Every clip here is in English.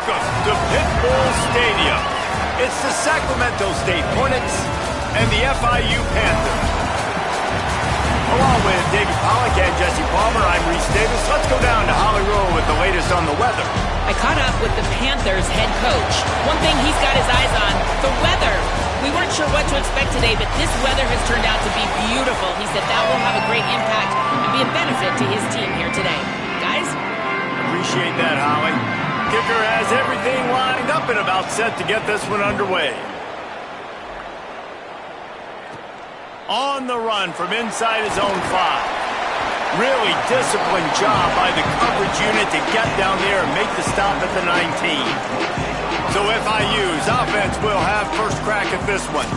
Welcome to Pitbull Stadium. It's the Sacramento State Hornets and the FIU Panthers. Along with David Pollack and Jesse Palmer, I'm Reese Davis. Let's go down to Hollywood with the latest on the weather. I caught up with the Panthers head coach. One thing he's got his eyes on, the weather. We weren't sure what to expect today, but this weather has turned out to be beautiful. He said that will have a great impact and be a benefit to his team here today. Guys? Appreciate that, Holly. Kicker has everything lined up and about set to get this one underway. On the run from inside his own 5. Really disciplined job by the coverage unit to get down there and make the stop at the 19. So FIU's offense will have first crack at this one.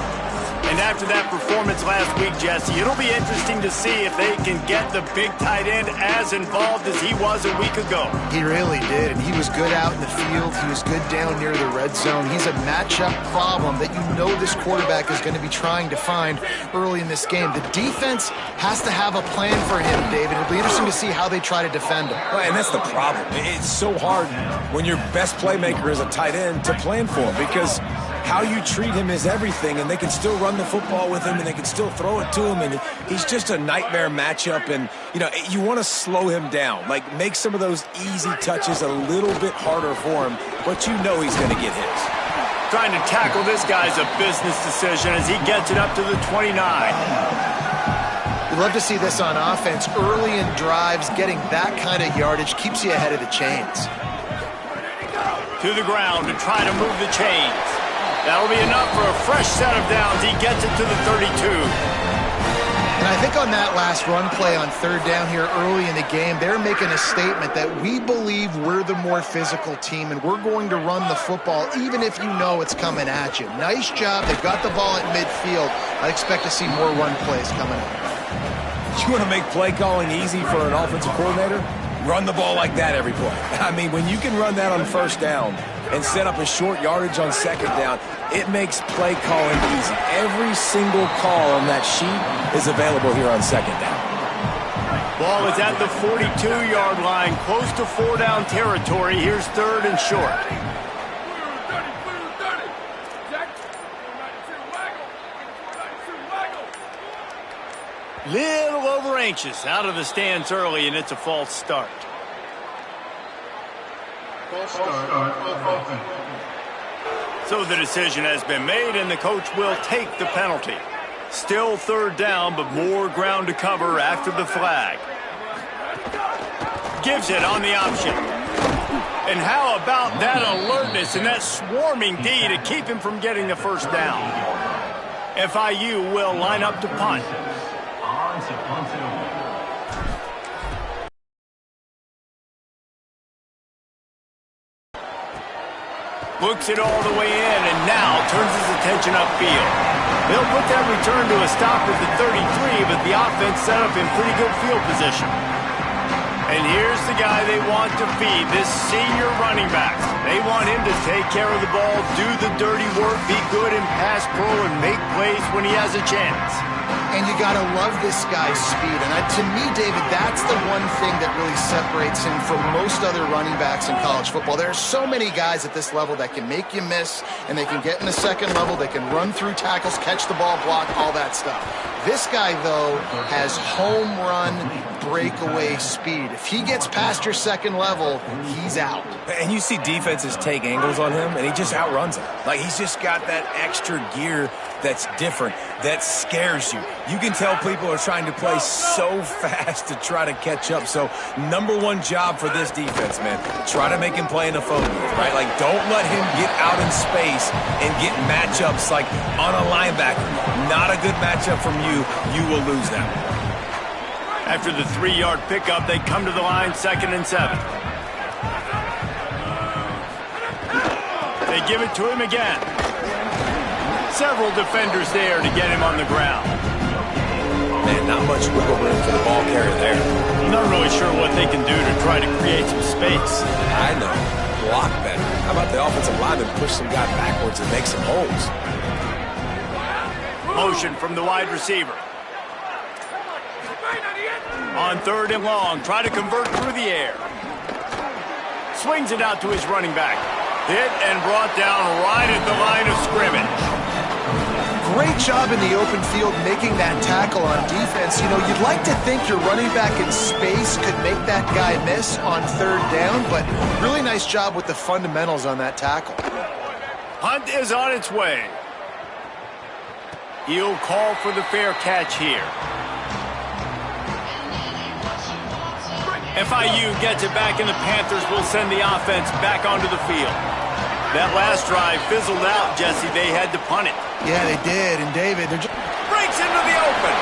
And after that performance last week, Jesse, it'll be interesting to see if they can get the big tight end as involved as he was a week ago. He really did, and he was good out in the field. He was good down near the red zone. He's a matchup problem that you know this quarterback is going to be trying to find early in this game. The defense has to have a plan for him, David. It'll be interesting to see how they try to defend him. Right, and that's the problem. It's so hard when your best playmaker is a tight end to plan for him, because how you treat him is everything, and they can still run the football with him, and they can still throw it to him, and he's just a nightmare matchup. And, you know, you want to slow him down, like make some of those easy touches a little bit harder for him, but you know he's going to get his. Trying to tackle this guy's a business decision as he gets it up to the 29. We'd love to see this on offense. Early in drives, getting that kind of yardage keeps you ahead of the chains. To the ground to try to move the chains. That'll be enough for a fresh set of downs. He gets it to the 32. And I think on that last run play on third down here early in the game, they're making a statement that we believe we're the more physical team and we're going to run the football even if you know it's coming at you. Nice job. They've got the ball at midfield. I expect to see more run plays coming up. You want to make play calling easy for an offensive coordinator? Run the ball like that every play. I mean, when you can run that on first down and set up a short yardage on second down, it makes play calling easy. Every single call on that sheet is available here on second down. Ball is at the 42-yard line, close to 4-down territory. Here's third and short. Little over anxious, out of the stance early, and it's a false start. So the decision has been made, and the coach will take the penalty. Still third down, but more ground to cover after the flag. Gives it on the option. And how about that alertness and that swarming D to keep him from getting the first down? FIU will line up to punt. Looks it all the way in and now turns his attention upfield. They'll put that return to a stop at the 33, but the offense set up in pretty good field position. And here's the guy they want to feed, this senior running back. They want him to take care of the ball, do the dirty work, be good in pass pro, and make plays when he has a chance. And you got to love this guy's speed. And to me, David, that's the one thing that really separates him from most other running backs in college football. There are so many guys at this level that can make you miss, and they can get in the second level. They can run through tackles, catch the ball, block, all that stuff. This guy, though, has home run breakaway speed. If he gets past your second level, he's out. And you see defenses take angles on him, and he just outruns them. Like, he's just got that extra gear that's different, that scares you. You can tell people are trying to play so fast to try to catch up. So, number one job for this defense, man, try to make him play in a phone booth, right? Like, don't let him get out in space and get matchups like on a linebacker. Not a good matchup from you. You will lose that one. After the 3-yard pickup, they come to the line, 2nd and 7. They give it to him again. Several defenders there to get him on the ground. Man, not much wiggle room for the ball carrier there. I'm not really sure what they can do to try to create some space. I know. Block better. How about the offensive lineman push some guy backwards and make some holes? Motion from the wide receiver. On 3rd and long, try to convert through the air. Swings it out to his running back. Hit and brought down right at the line of scrimmage. Great job in the open field making that tackle on defense. You know, you'd like to think your running back in space could make that guy miss on third down, but really nice job with the fundamentals on that tackle. Hunt is on its way. He'll call for the fair catch here. FIU gets it back, and the Panthers will send the offense back onto the field. That last drive fizzled out, Jesse. They had to punt it. Yeah, they did. And David, they're just... breaks into the open.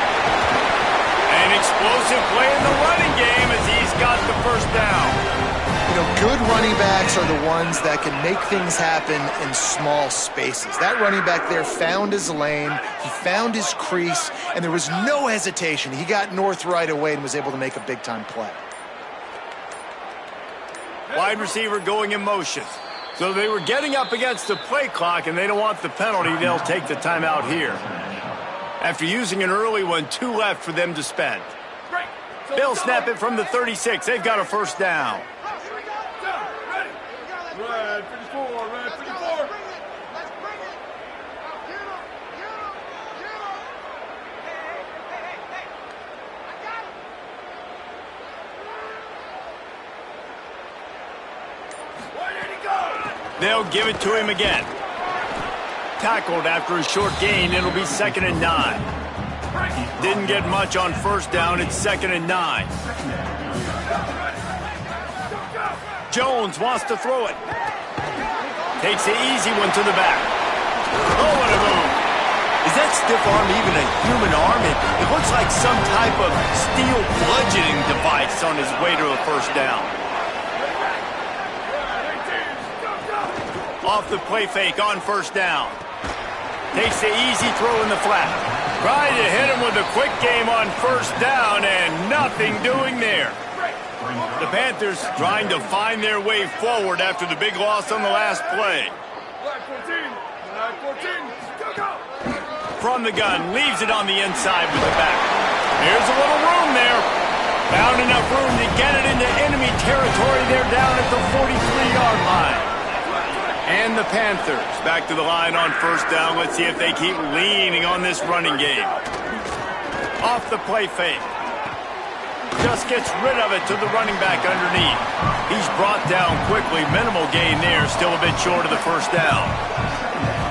An explosive play in the running game as he's got the first down. You know, good running backs are the ones that can make things happen in small spaces. That running back there found his lane, he found his crease, and there was no hesitation. He got north right away and was able to make a big-time play. Wide receiver going in motion. So they were getting up against the play clock, and they don't want the penalty. They'll take the timeout here. After using an early one, 2 left for them to spend. They'll snap it from the 36. They've got a first down. Red 54, red 54. They'll give it to him again. Tackled after a short gain. It'll be 2nd and 9. Didn't get much on first down. It's 2nd and 9. Jones wants to throw it. Takes the easy one to the back. Oh, what a move. Is that stiff arm even a human arm? It looks like some type of steel bludgeoning device on his way to a first down. Off the play fake on first down. Takes the easy throw in the flat. Tried to hit him with a quick game on first down, and nothing doing there. The Panthers trying to find their way forward after the big loss on the last play. Black 14, black 14, go! From the gun, leaves it on the inside with the back. There's a little room there. Found enough room to get it into enemy territory. They're down at the 43-yard line. And the Panthers back to the line on first down. Let's see if they keep leaning on this running game. Off the play fake. Just gets rid of it to the running back underneath. He's brought down quickly. Minimal gain there. Still a bit short of the first down.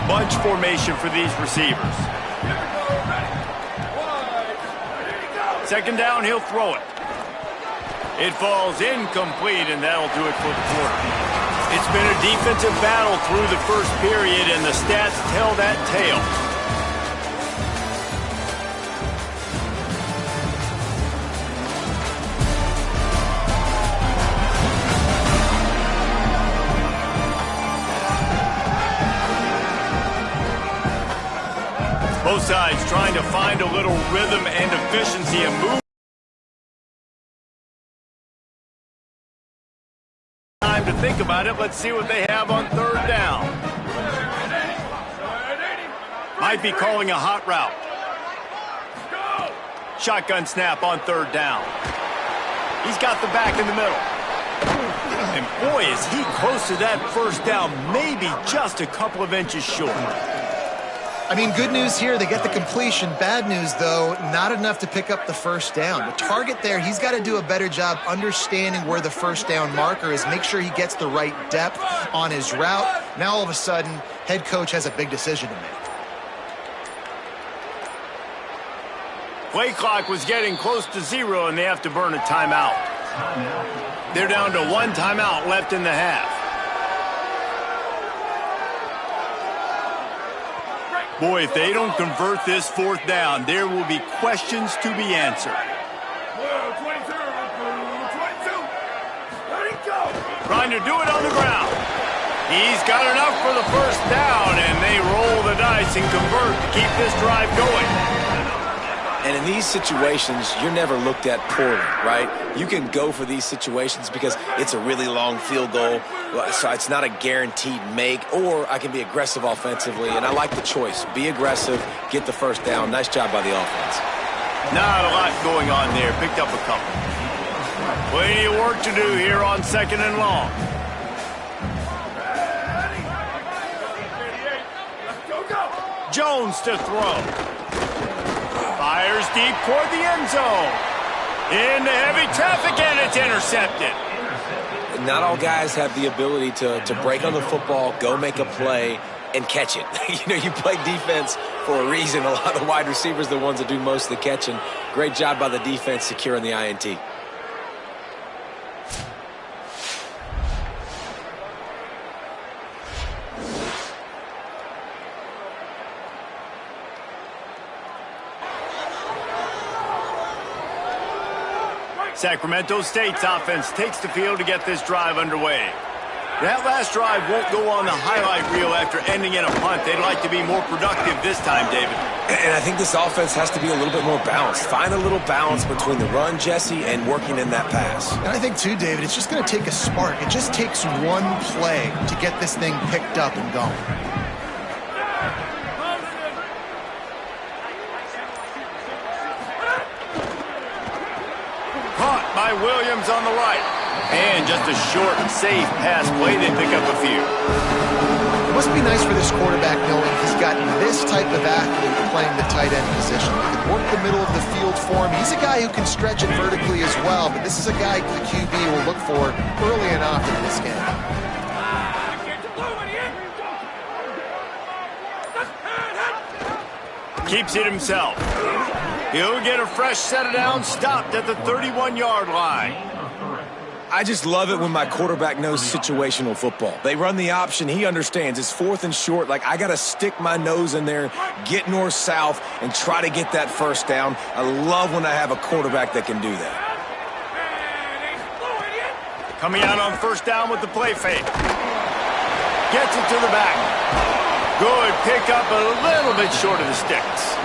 Bunch formation for these receivers. Second down, he'll throw it. It falls incomplete, and that'll do it for the quarter. It's been a defensive battle through the first period, and the stats tell that tale. Both sides trying to find a little rhythm and efficiency and move. Time to think about it. Let's see what they have on third down. Might be calling a hot route. Shotgun snap on third down. He's got the back in the middle. And boy, is he close to that first down, maybe just a couple of inches short. I mean, good news here, they get the completion. Bad news, though, not enough to pick up the first down. The target there, he's got to do a better job understanding where the first down marker is, make sure he gets the right depth on his route. Now, all of a sudden, head coach has a big decision to make. Play clock was getting close to 0, and they have to burn a timeout. They're down to 1 timeout left in the half. Boy, if they don't convert this fourth down, there will be questions to be answered. 22, 22, let it go! Trying to do it on the ground. He's got enough for the first down, and they roll the dice and convert to keep this drive going. And in these situations, you're never looked at poorly, right? You can go for these situations because it's a really long field goal, so it's not a guaranteed make, or I can be aggressive offensively, and I like the choice. Be aggressive, get the first down. Nice job by the offense. Not a lot going on there. Picked up a couple. Plenty of work to do here on 2nd and long. Jones to throw. Fires deep toward the end zone. Into heavy traffic, and it's intercepted. Not all guys have the ability to break on the football, go make a play, and catch it. You play defense for a reason. A lot of the wide receivers are the ones that do most of the catching. Great job by the defense securing the INT. Sacramento State's offense takes the field to get this drive underway. That last drive won't go on the highlight reel after ending in a punt. They'd like to be more productive this time, David. And I think this offense has to be a little bit more balanced. Find a little balance between the run, Jesse, and working in that pass. And I think, too, David, it's just going to take a spark. It just takes one play to get this thing picked up and going. Caught by Williams on the right. And just a short, safe pass play. They pick up a few. It must be nice for this quarterback knowing he's got this type of athlete playing the tight end position. He can work the middle of the field for him. He's a guy who can stretch it vertically as well, but this is a guy the QB will look for early and often in this game. Keeps it himself. He'll get a fresh set of downs, stopped at the 31-yard line. I just love it when my quarterback knows situational football. They run the option. He understands. It's 4th and short. Like, I got to stick my nose in there, get north-south, and try to get that first down. I love when I have a quarterback that can do that. Coming out on first down with the play fake. Gets it to the back. Good pickup, a little bit short of the sticks.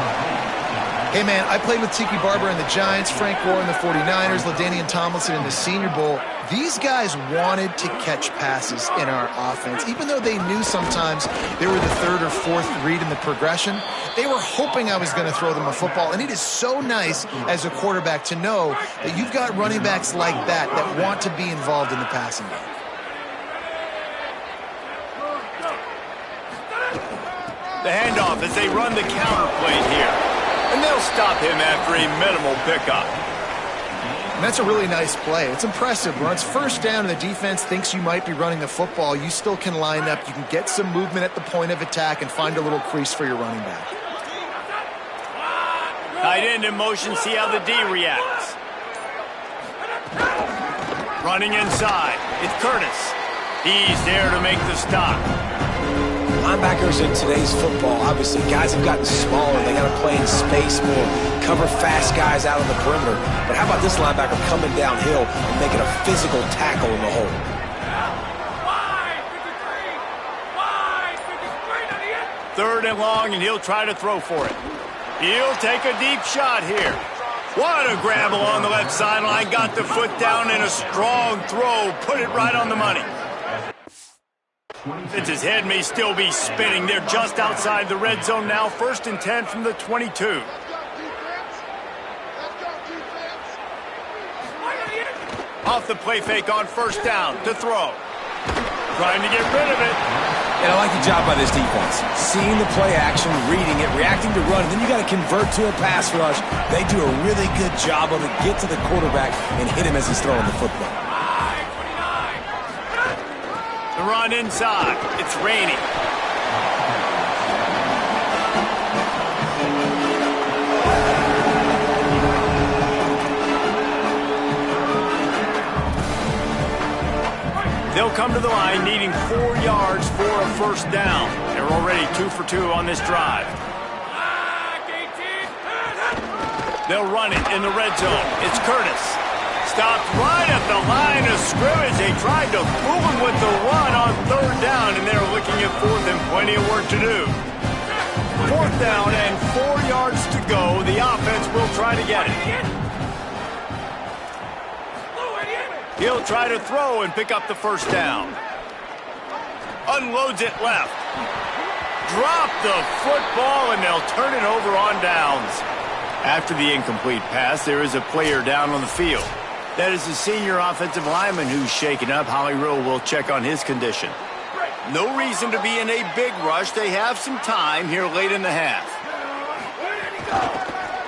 Hey, man, I played with Tiki Barber in the Giants, Frank Gore in the 49ers, LaDainian Tomlinson in the Senior Bowl. These guys wanted to catch passes in our offense. Even though they knew sometimes they were the 3rd or 4th read in the progression, they were hoping I was going to throw them a football. And it is so nice as a quarterback to know that you've got running backs like that that want to be involved in the passing game. The handoff as they run the counter play here. And they'll stop him after a minimal pickup. And that's a really nice play. It's impressive. When it's first down and the defense thinks you might be running the football, you still can line up. You can get some movement at the point of attack and find a little crease for your running back. Tight end in motion, see how the D reacts. Running inside. It's Curtis. He's there to make the stop. Linebackers in today's football, obviously, guys have gotten smaller. They got to play in space more, cover fast guys out on the perimeter. But how about this linebacker coming downhill and making a physical tackle in the hole? Third and long, and he'll try to throw for it. He'll take a deep shot here. What a grab along the left sideline. Got the foot down in a strong throw. Put it right on the money. Since his head may still be spinning, they're just outside the red zone now. 1st and 10 from the 22. Off the play fake on first down to throw. Trying to get rid of it. And I like the job by this defense. Seeing the play action, reading it, reacting to run, and then you got to convert to a pass rush. They do a really good job of it. Get to the quarterback and hit him as he's throwing the football. The run inside. It's raining. They'll come to the line needing 4 yards for a first down. They're already 2 for 2 on this drive. They'll run it in the red zone. It's Curtis. Stopped right at the line of scrimmage. They tried to fool him with the run on third down, and they're looking at 4th and plenty of work to do. 4th down and 4 yards to go. The offense will try to get it. He'll try to throw and pick up the first down. Unloads it left. Drop the football, and they'll turn it over on downs. After the incomplete pass, there is a player down on the field. That is the senior offensive lineman who's shaken up. Holly Rowe will check on his condition. No reason to be in a big rush. They have some time here late in the half.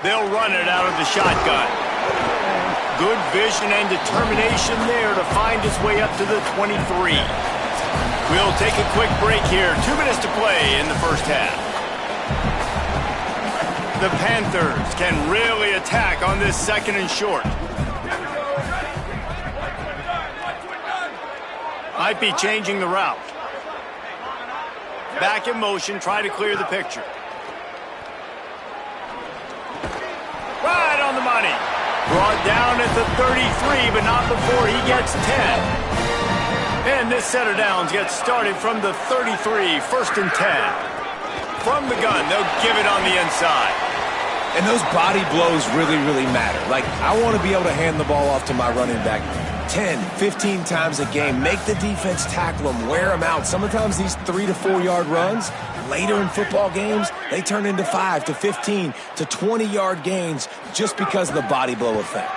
They'll run it out of the shotgun. Good vision and determination there to find his way up to the 23. We'll take a quick break here. 2 minutes to play in the first half. The Panthers can really attack on this 2nd and short. Might be changing the route. Back in motion, try to clear the picture. Right on the money. Brought down at the 33, but not before he gets 10. And this set of downs gets started from the 33, 1st and 10. From the gun, they'll give it on the inside. And those body blows really, really matter. Like, I want to be able to hand the ball off to my running back 10, 15 times a game. Make the defense tackle them, wear them out. Sometimes these 3 to 4 yard runs, later in football games, they turn into 5 to 15 to 20 yard gains just because of the body blow effect.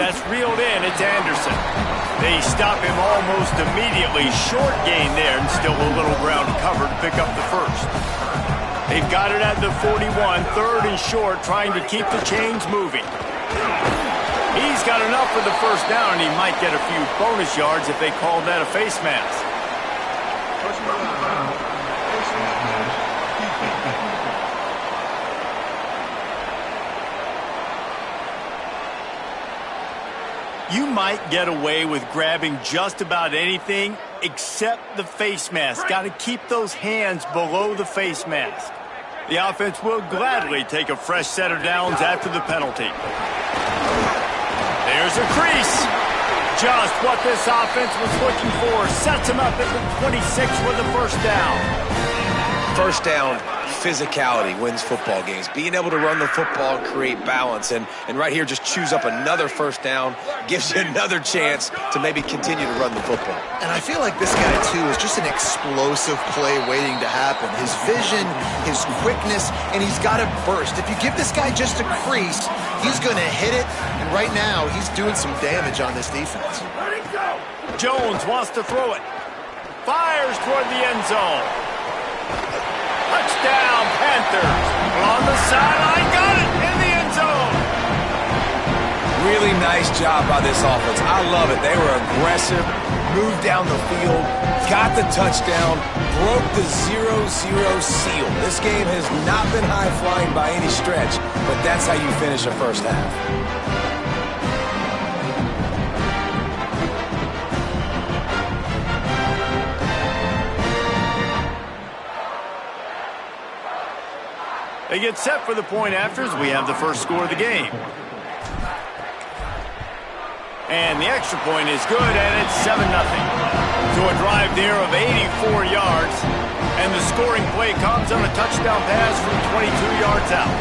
That's reeled in. It's Anderson. They stop him almost immediately. Short gain there and still a little ground cover to pick up the first. They've got it at the 41, 3rd and short, trying to keep the chains moving. He's got enough for the first down, and he might get a few bonus yards if they called that a face mask. You might get away with grabbing just about anything except the face mask. Got to keep those hands below the face mask. The offense will gladly take a fresh set of downs after the penalty. There's a crease. Just what this offense was looking for. Sets him up at the 26 with a first down. First down, physicality wins football games. Being able to run the football and create balance. And right here, just choose up another first down. Gives you another chance to maybe continue to run the football. And I feel like this guy, too, is just an explosive play waiting to happen. His vision, his quickness, and he's got a burst. If you give this guy just a crease, he's going to hit it. And right now, he's doing some damage on this defense. Jones wants to throw it. Fires toward the end zone. Touchdown, Panthers. On the sideline, got it in the end zone. Really nice job by this offense. I love it. They were aggressive, moved down the field, got the touchdown, broke the 0-0 seal. This game has not been high-flying by any stretch, but that's how you finish a first half. They get set for the point afters. We have the first score of the game. And the extra point is good, and it's 7-0. So a drive there of 84 yards, and the scoring play comes on a touchdown pass from 22 yards out.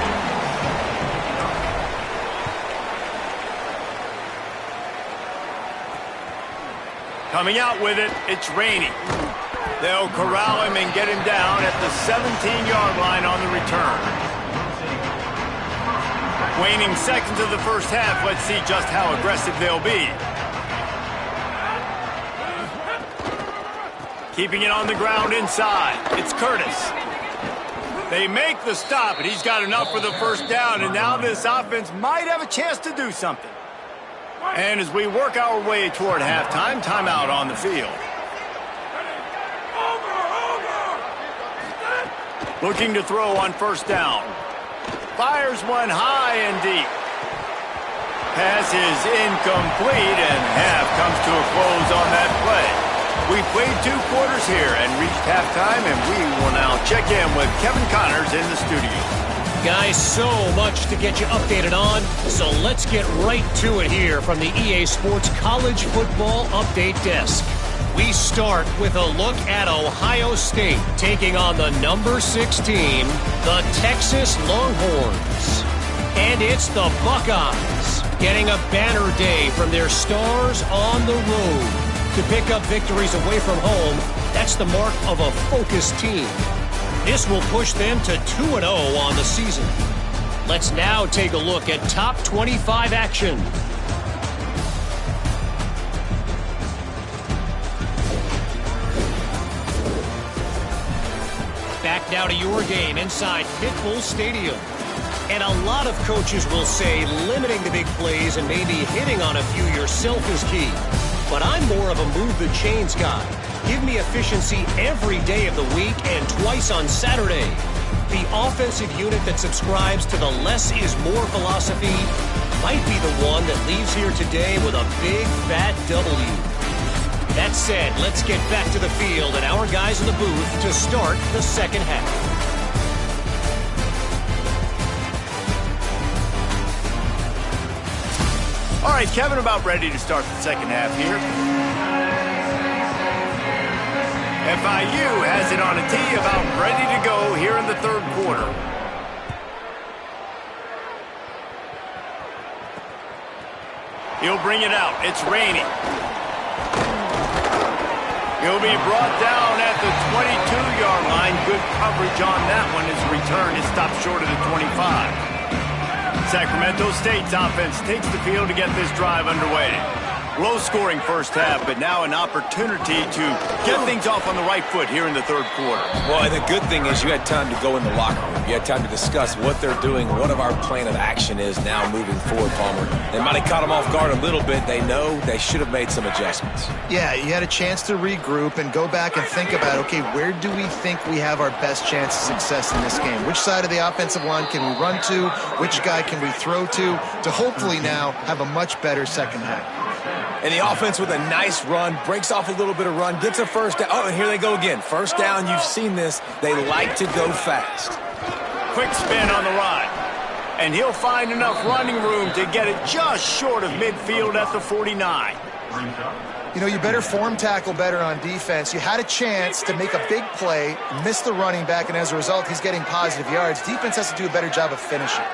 Coming out with it, it's Rainey. They'll corral him and get him down at the 17-yard line on the return. Waning seconds of the first half. Let's see just how aggressive they'll be. Keeping it on the ground inside. It's Curtis. They make the stop, and he's got enough for the first down, and now this offense might have a chance to do something. And as we work our way toward halftime, timeout on the field. Looking to throw on first down. Fires one high and deep. Pass is incomplete, and half comes to a close on that play. We played 2 quarters here and reached halftime, and we will now check in with Kevin Connors in the studio. Guys, so much to get you updated on, so let's get right to it here from the EA Sports College Football Update Desk. We start with a look at Ohio State taking on the number 6 team, the Texas Longhorns. And it's the Buckeyes getting a banner day from their stars on the road. To pick up victories away from home, that's the mark of a focused team. This will push them to 2-0 on the season. Let's now take a look at top 25 action. Back now to your game inside Pitbull Stadium. And a lot of coaches will say limiting the big plays and maybe hitting on a few yourself is key. But I'm more of a move the chains guy. Give me efficiency every day of the week and twice on Saturday. The offensive unit that subscribes to the less is more philosophy might be the one that leaves here today with a big fat W. That said, let's get back to the field and our guys in the booth to start the second half. All right, Kevin, about ready to start the second half here. FIU has it on a tee, about ready to go here in the third quarter. He'll bring it out. It's raining. He'll be brought down at the 22-yard line. Good coverage on that one. His return is stopped short of the 25. Sacramento State's offense takes the field to get this drive underway. Low-scoring first half, but now an opportunity to get things off on the right foot here in the third quarter. Well, and the good thing is you had time to go in the locker room. You had time to discuss what they're doing, what our plan of action is now moving forward, Palmer. They might have caught them off guard a little bit. They know they should have made some adjustments. Yeah, you had a chance to regroup and go back and think about, okay, where do we think we have our best chance of success in this game? Which side of the offensive line can we run to? Which guy can we throw to hopefully now have a much better second half? And the offense with a nice run, breaks off a little bit of run, gets a first down. Oh, and here they go again. First down, you've seen this. They like to go fast. Quick spin on the run. And he'll find enough running room to get it just short of midfield at the 49. You know, you better form tackle better on defense. You had a chance to make a big play, miss the running back, and as a result, he's getting positive yards. Defense has to do a better job of finishing.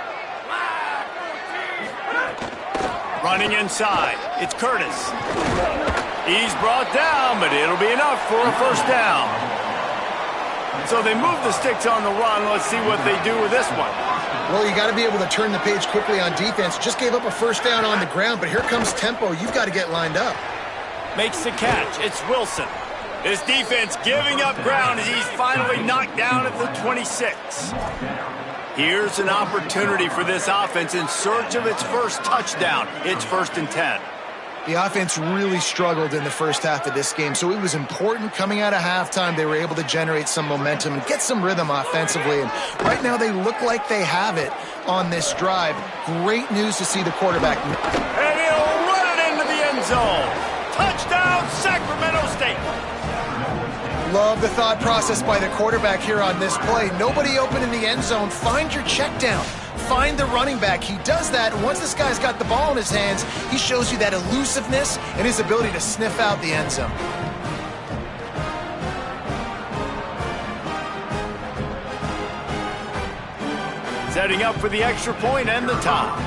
Running inside, it's Curtis. He's brought down, but it'll be enough for a first down. So they move the sticks on the run. Let's see what they do with this one. Well, you got to be able to turn the page quickly on defense. Just gave up a first down on the ground, but here comes tempo. You've got to get lined up. Makes the catch. It's Wilson. This defense giving up ground as he's finally knocked down at the 26. Here's an opportunity for this offense in search of its first touchdown. It's 1st and 10. The offense really struggled in the first half of this game, so it was important coming out of halftime they were able to generate some momentum and get some rhythm offensively. And right now they look like they have it on this drive. Great news to see the quarterback. And he'll run it into the end zone. Touchdown, Sacramento State. Love the thought process by the quarterback here on this play. Nobody open in the end zone. Find your check down. Find the running back. He does that, and once this guy's got the ball in his hands, he shows you that elusiveness and his ability to sniff out the end zone. Setting up for the extra point and the tie.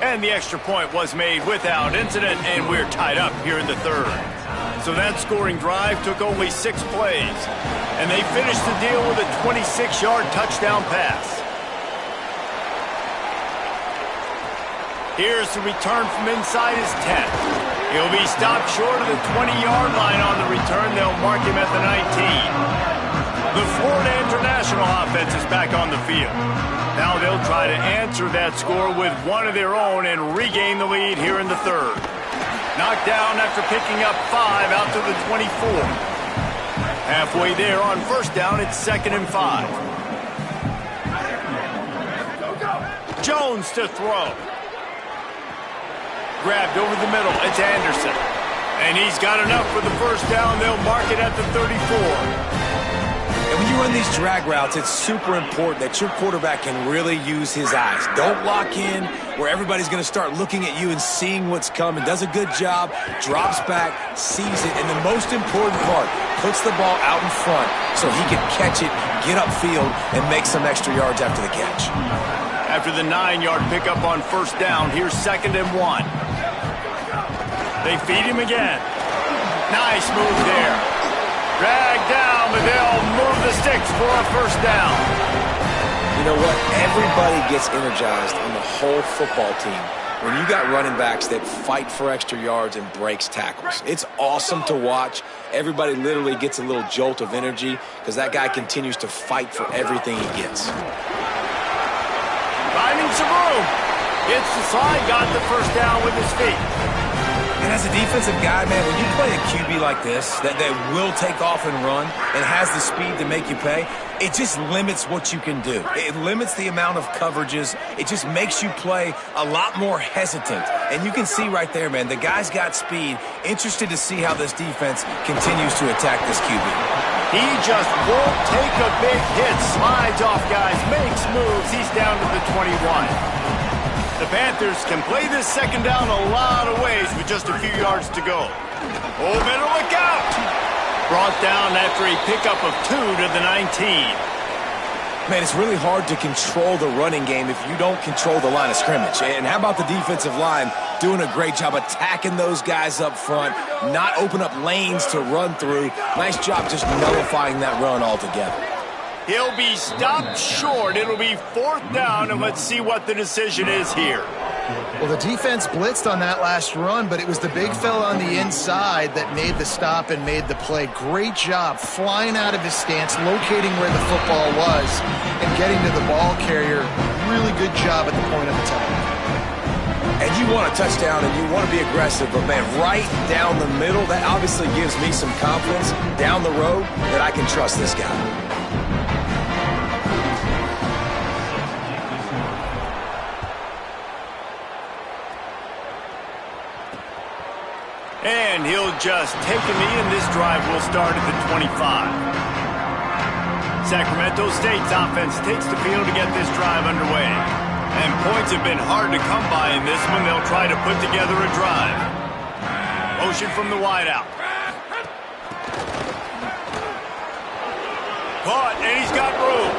And the extra point was made without incident, and we're tied up here in the third. So that scoring drive took only 6 plays, and they finished the deal with a 26-yard touchdown pass. Here's the return from inside his 10. He'll be stopped short of the 20-yard line on the return. They'll mark him at the 19. The Florida International offense is back on the field. Now they'll try to answer that score with one of their own and regain the lead here in the third. Knocked down after picking up 5 out to the 24. Halfway there on first down, it's 2nd and 5. Jones to throw. Grabbed over the middle, it's Anderson. And he's got enough for the first down. They'll mark it at the 34. And when you run these drag routes, it's super important that your quarterback can really use his eyes. Don't lock in where everybody's going to start looking at you and seeing what's coming. Does a good job, drops back, sees it, and the most important part, puts the ball out in front so he can catch it, get upfield, and make some extra yards after the catch. After the 9-yard pickup on first down, here's 2nd and 1. They feed him again. Nice move there. Dragged down, but they'll move the sticks for a first down. You know what? Everybody gets energized on the whole football team when you got running backs that fight for extra yards and breaks tackles. It's awesome to watch. Everybody literally gets a little jolt of energy because that guy continues to fight for everything he gets. Finding some room. Gets the slide, got the first down with his feet. And as a defensive guy, man, when you play a QB like this that will take off and run and has the speed to make you pay, it just limits what you can do. It limits the amount of coverages. It just makes you play a lot more hesitant. And you can see right there, man, the guy's got speed. Interested to see how this defense continues to attack this QB. He just won't take a big hit. Slides off guys, makes moves. He's down to the 21. The Panthers can play this second down a lot of ways with just a few yards to go. Oh, better look out! Brought down after a pickup of 2 to the 19. Man, it's really hard to control the running game if you don't control the line of scrimmage. And how about the defensive line doing a great job attacking those guys up front, not open up lanes to run through. Nice job just nullifying that run altogether. He'll be stopped short. It'll be 4th down, and let's see what the decision is here. Well, the defense blitzed on that last run, but it was the big fella on the inside that made the stop and made the play. Great job flying out of his stance, locating where the football was, and getting to the ball carrier. Really good job at the point of attack. And you want a touchdown and you want to be aggressive, but man, right down the middle, that obviously gives me some confidence down the road that I can trust this guy. And he'll just take a knee, and this drive will start at the 25. Sacramento State's offense takes the field to get this drive underway. And points have been hard to come by in this one. They'll try to put together a drive. Motion from the wideout. Caught, and he's got room.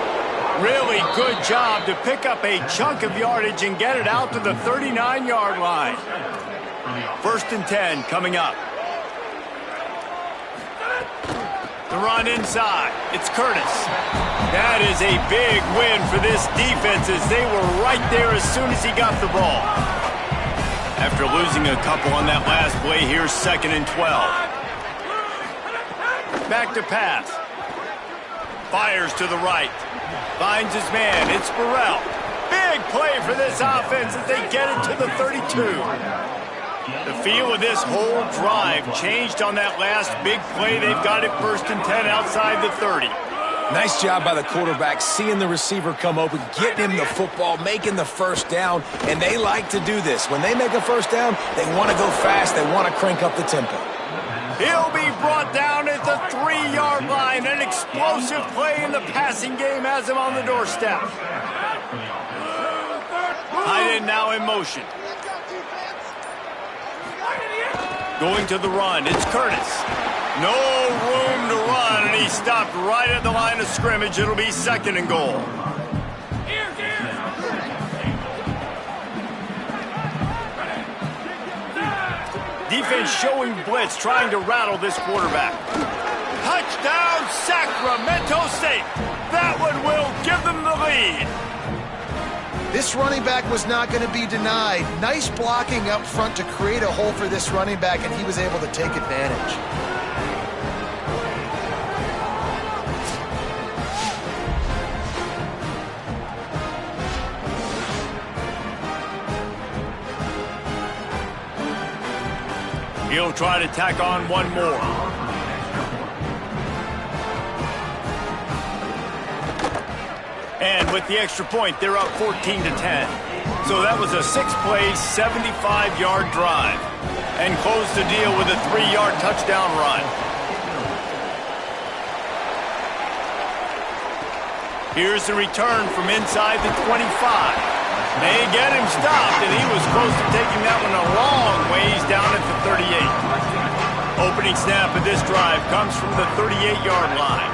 Really good job to pick up a chunk of yardage and get it out to the 39-yard line. 1st and 10 coming up. The run inside. It's Curtis. That is a big win for this defense as they were right there as soon as he got the ball. After losing a couple on that last play, here's 2nd and 12. Back to pass. Fires to the right. Finds his man. It's Burrell. Big play for this offense as they get it to the 32. The feel of this whole drive changed on that last big play. They've got it 1st and 10 outside the 30. Nice job by the quarterback, seeing the receiver come open, getting him the football, making the first down, and they like to do this. When they make a first down, they want to go fast. They want to crank up the tempo. He'll be brought down at the 3-yard line. An explosive play in the passing game has him on the doorstep. Tight end now in motion. Going to the run, it's Curtis. No room to run, and he stopped right at the line of scrimmage. It'll be 2nd and goal. Defense showing blitz, trying to rattle this quarterback. Touchdown, Sacramento State. That one will give them the lead. This running back was not going to be denied. Nice blocking up front to create a hole for this running back, and he was able to take advantage. He'll try to tack on one more. And with the extra point, they're up 14 to 10. So that was a 6-play, 75-yard drive. And closed the deal with a 3-yard touchdown run. Here's the return from inside the 25. They get him stopped, and he was close to taking that one a long ways down at the 38. Opening snap of this drive comes from the 38-yard line.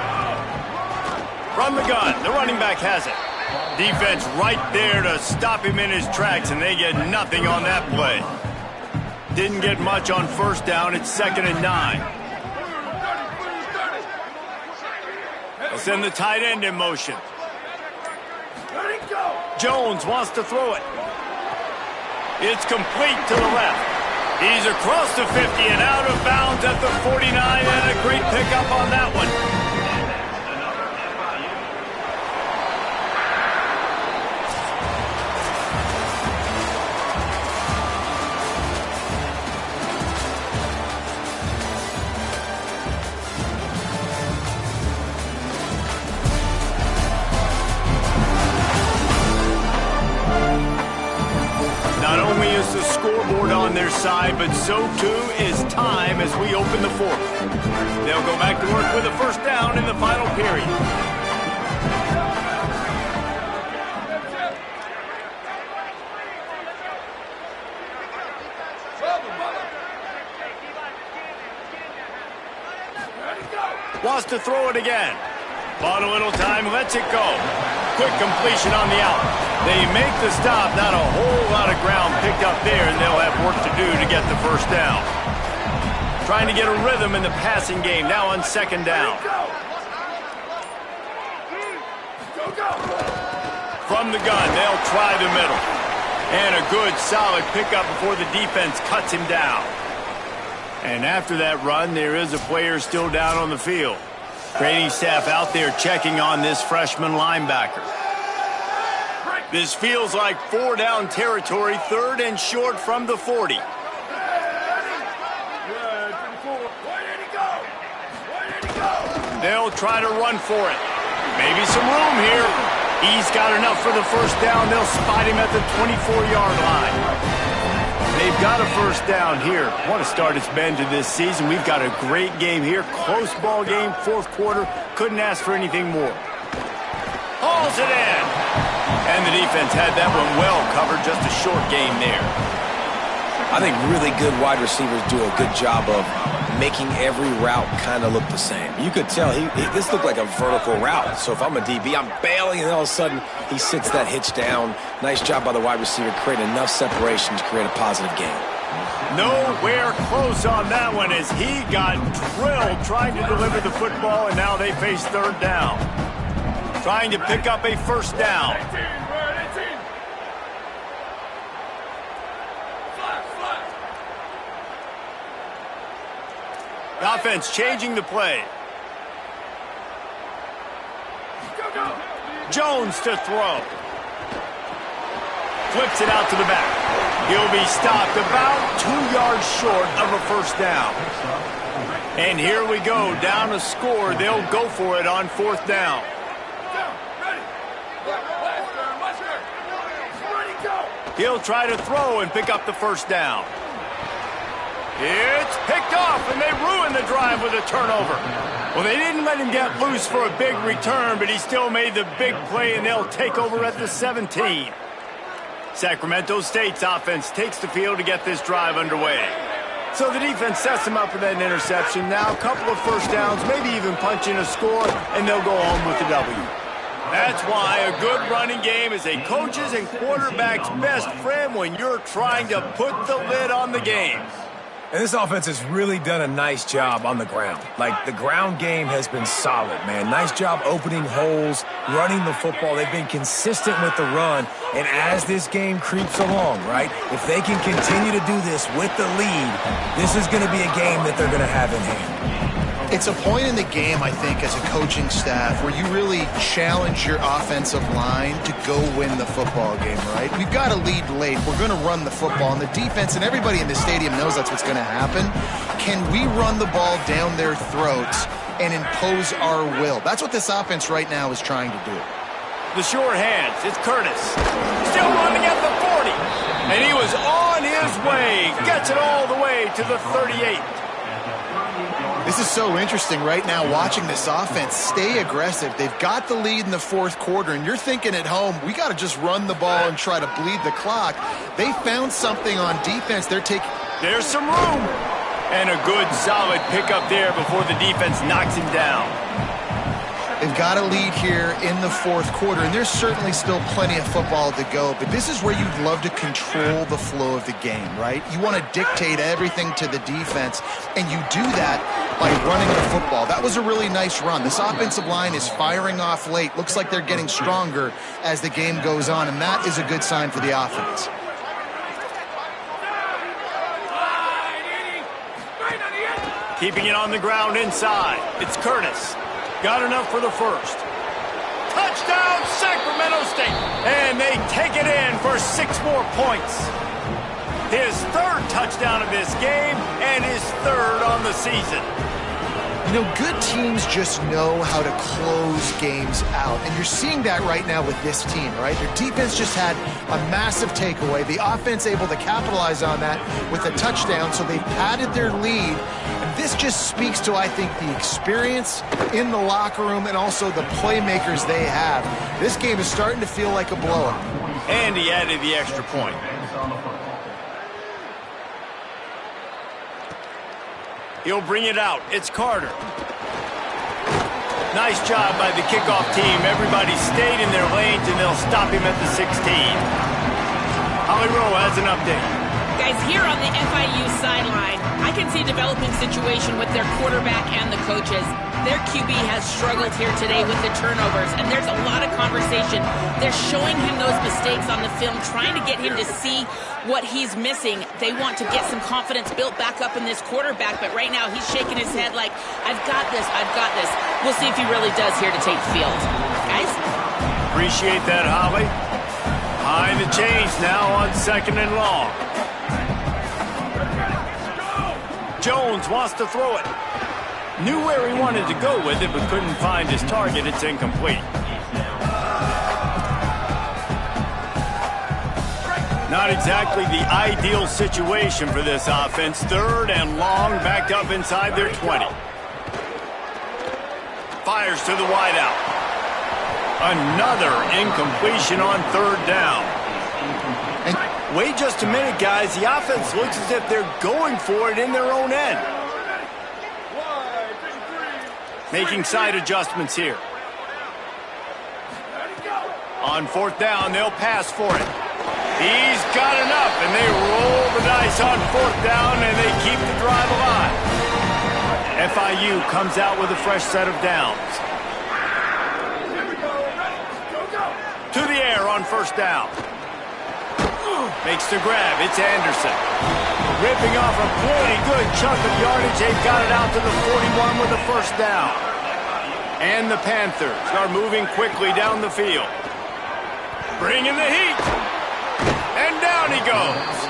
From the gun, the running back has it. Defense right there to stop him in his tracks, and they get nothing on that play. Didn't get much on 1st down. It's 2nd and 9. They'll send the tight end in motion. Jones wants to throw it. It's complete to the left. He's across the 50 and out of bounds at the 49, and a great pickup on that one. Not only is the scoreboard on their side, but so too is time as we open the fourth. They'll go back to work with a first down in the final period. Wants to throw it again. Bought a little time, lets it go. Quick completion on the out. They make the stop, not a whole lot of ground picked up there, and they'll have work to do to get the first down. Trying to get a rhythm in the passing game, now on second down. From the gun, they'll try the middle. And a good, solid pickup before the defense cuts him down. And after that run, there is a player still down on the field. Training staff out there checking on this freshman linebacker. This feels like 4-down territory, third and short from the 40. They'll try to run for it. Maybe some room here. He's got enough for the first down. They'll spot him at the 24-yard line. They've got a first down here. What a start it's been to this season. We've got a great game here. Close ball game, fourth quarter. Couldn't ask for anything more. Hauls it in. And the defense had that one well covered. Just a short game there. I think really good wide receivers do a good job of making every route kind of look the same. You could tell this looked like a vertical route. So if I'm a DB, I'm bailing, and all of a sudden he sits that hitch down. Nice job by the wide receiver, create enough separation to create a positive gain. Nowhere close on that one as he got drilled trying to deliver the football, and now they face third down. Trying to pick up a first down. The offense changing the play. Jones to throw. Flips it out to the back. He'll be stopped about 2 yards short of a first down. And here we go, down a score. They'll go for it on fourth down. He'll try to throw and pick up the first down. It's picked off, and they ruin the drive with a turnover. Well, they didn't let him get loose for a big return, but he still made the big play, and they'll take over at the 17. Sacramento State's offense takes the field to get this drive underway. So the defense sets them up for that interception. Now a couple of first downs, maybe even punching a score, and they'll go home with the W. That's why a good running game is a coach's and quarterback's best friend when you're trying to put the lid on the game. And this offense has really done a nice job on the ground. Like, the ground game has been solid, man. Nice job opening holes, running the football. They've been consistent with the run. And as this game creeps along, right, if they can continue to do this with the lead, this is going to be a game that they're going to have in hand. It's a point in the game, I think, as a coaching staff where you really challenge your offensive line to go win the football game, right? We've got to lead late. We're going to run the football. And the defense and everybody in the stadium knows that's what's going to happen. Can we run the ball down their throats and impose our will? That's what this offense right now is trying to do. The sure hands. It's Curtis. Still running at the 40. And he was on his way. Gets it all the way to the 38. This is so interesting right now, watching this offense stay aggressive. They've got the lead in the fourth quarter, and you're thinking at home, we got to just run the ball and try to bleed the clock. They found something on defense. There's some room. And a good, solid pickup there before the defense knocks him down. They've got a lead here in the fourth quarter, and there's certainly still plenty of football to go, but this is where you'd love to control the flow of the game, right? You want to dictate everything to the defense, and you do that by running the football. That was a really nice run. This offensive line is firing off late. Looks like they're getting stronger as the game goes on, and that is a good sign for the offense. Keeping it on the ground inside. It's Curtis. Got enough for the first. Touchdown, Sacramento State. And they take it in for 6 more points. His 3rd touchdown of this game and his 3rd on the season. You know, good teams just know how to close games out. And you're seeing that right now with this team, right? Their defense just had a massive takeaway. The offense able to capitalize on that with a touchdown, so they've padded their lead. And this just speaks to, I think, the experience in the locker room and also the playmakers they have. This game is starting to feel like a blowout. And he added the extra point. He'll bring it out. It's Carter. Nice job by the kickoff team. Everybody stayed in their lanes, and they'll stop him at the 16. Holly Rowe has an update. Guys, here on the FIU sideline, I can see a developing situation with their quarterback and the coaches. Their QB has struggled here today with the turnovers, and there's a lot of conversation. They're showing him those mistakes on the film, trying to get him to see what he's missing. They want to get some confidence built back up in this quarterback, but right now he's shaking his head like, I've got this, I've got this. We'll see if he really does here to take the field. Guys? Appreciate that, Holly. Behind the chains now on 2nd and long. Jones wants to throw it. Knew where he wanted to go with it, but couldn't find his target. It's incomplete. Not exactly the ideal situation for this offense. 3rd and long, backed up inside their 20. Fires to the wideout. Another incompletion on 3rd down. And wait just a minute, guys. The offense looks as if they're going for it in their own end. Making side adjustments here. On 4th down, they'll pass for it. He's got enough, and they roll the dice on 4th down, and they keep the drive alive. FIU comes out with a fresh set of downs. To the air on 1st down. Makes the grab. It's Anderson. Ripping off a pretty good chunk of yardage. They've got it out to the 41 with a 1st down. And the Panthers are moving quickly down the field. Bringing the heat. And down he goes.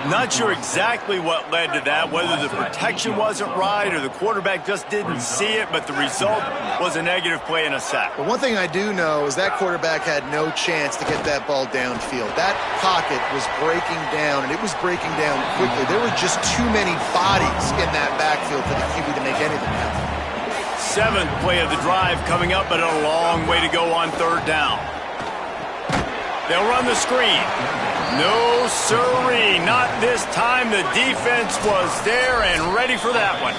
Not sure exactly what led to that, whether the protection wasn't right or the quarterback just didn't see it, but the result was a negative play and a sack. But one thing I do know is that quarterback had no chance to get that ball downfield. That pocket was breaking down, and it was breaking down quickly. There were just too many bodies in that backfield for the QB to make anything happen. 7th play of the drive coming up, but a long way to go on 3rd down. They'll run the screen. No siree, not this time. The defense was there and ready for that one.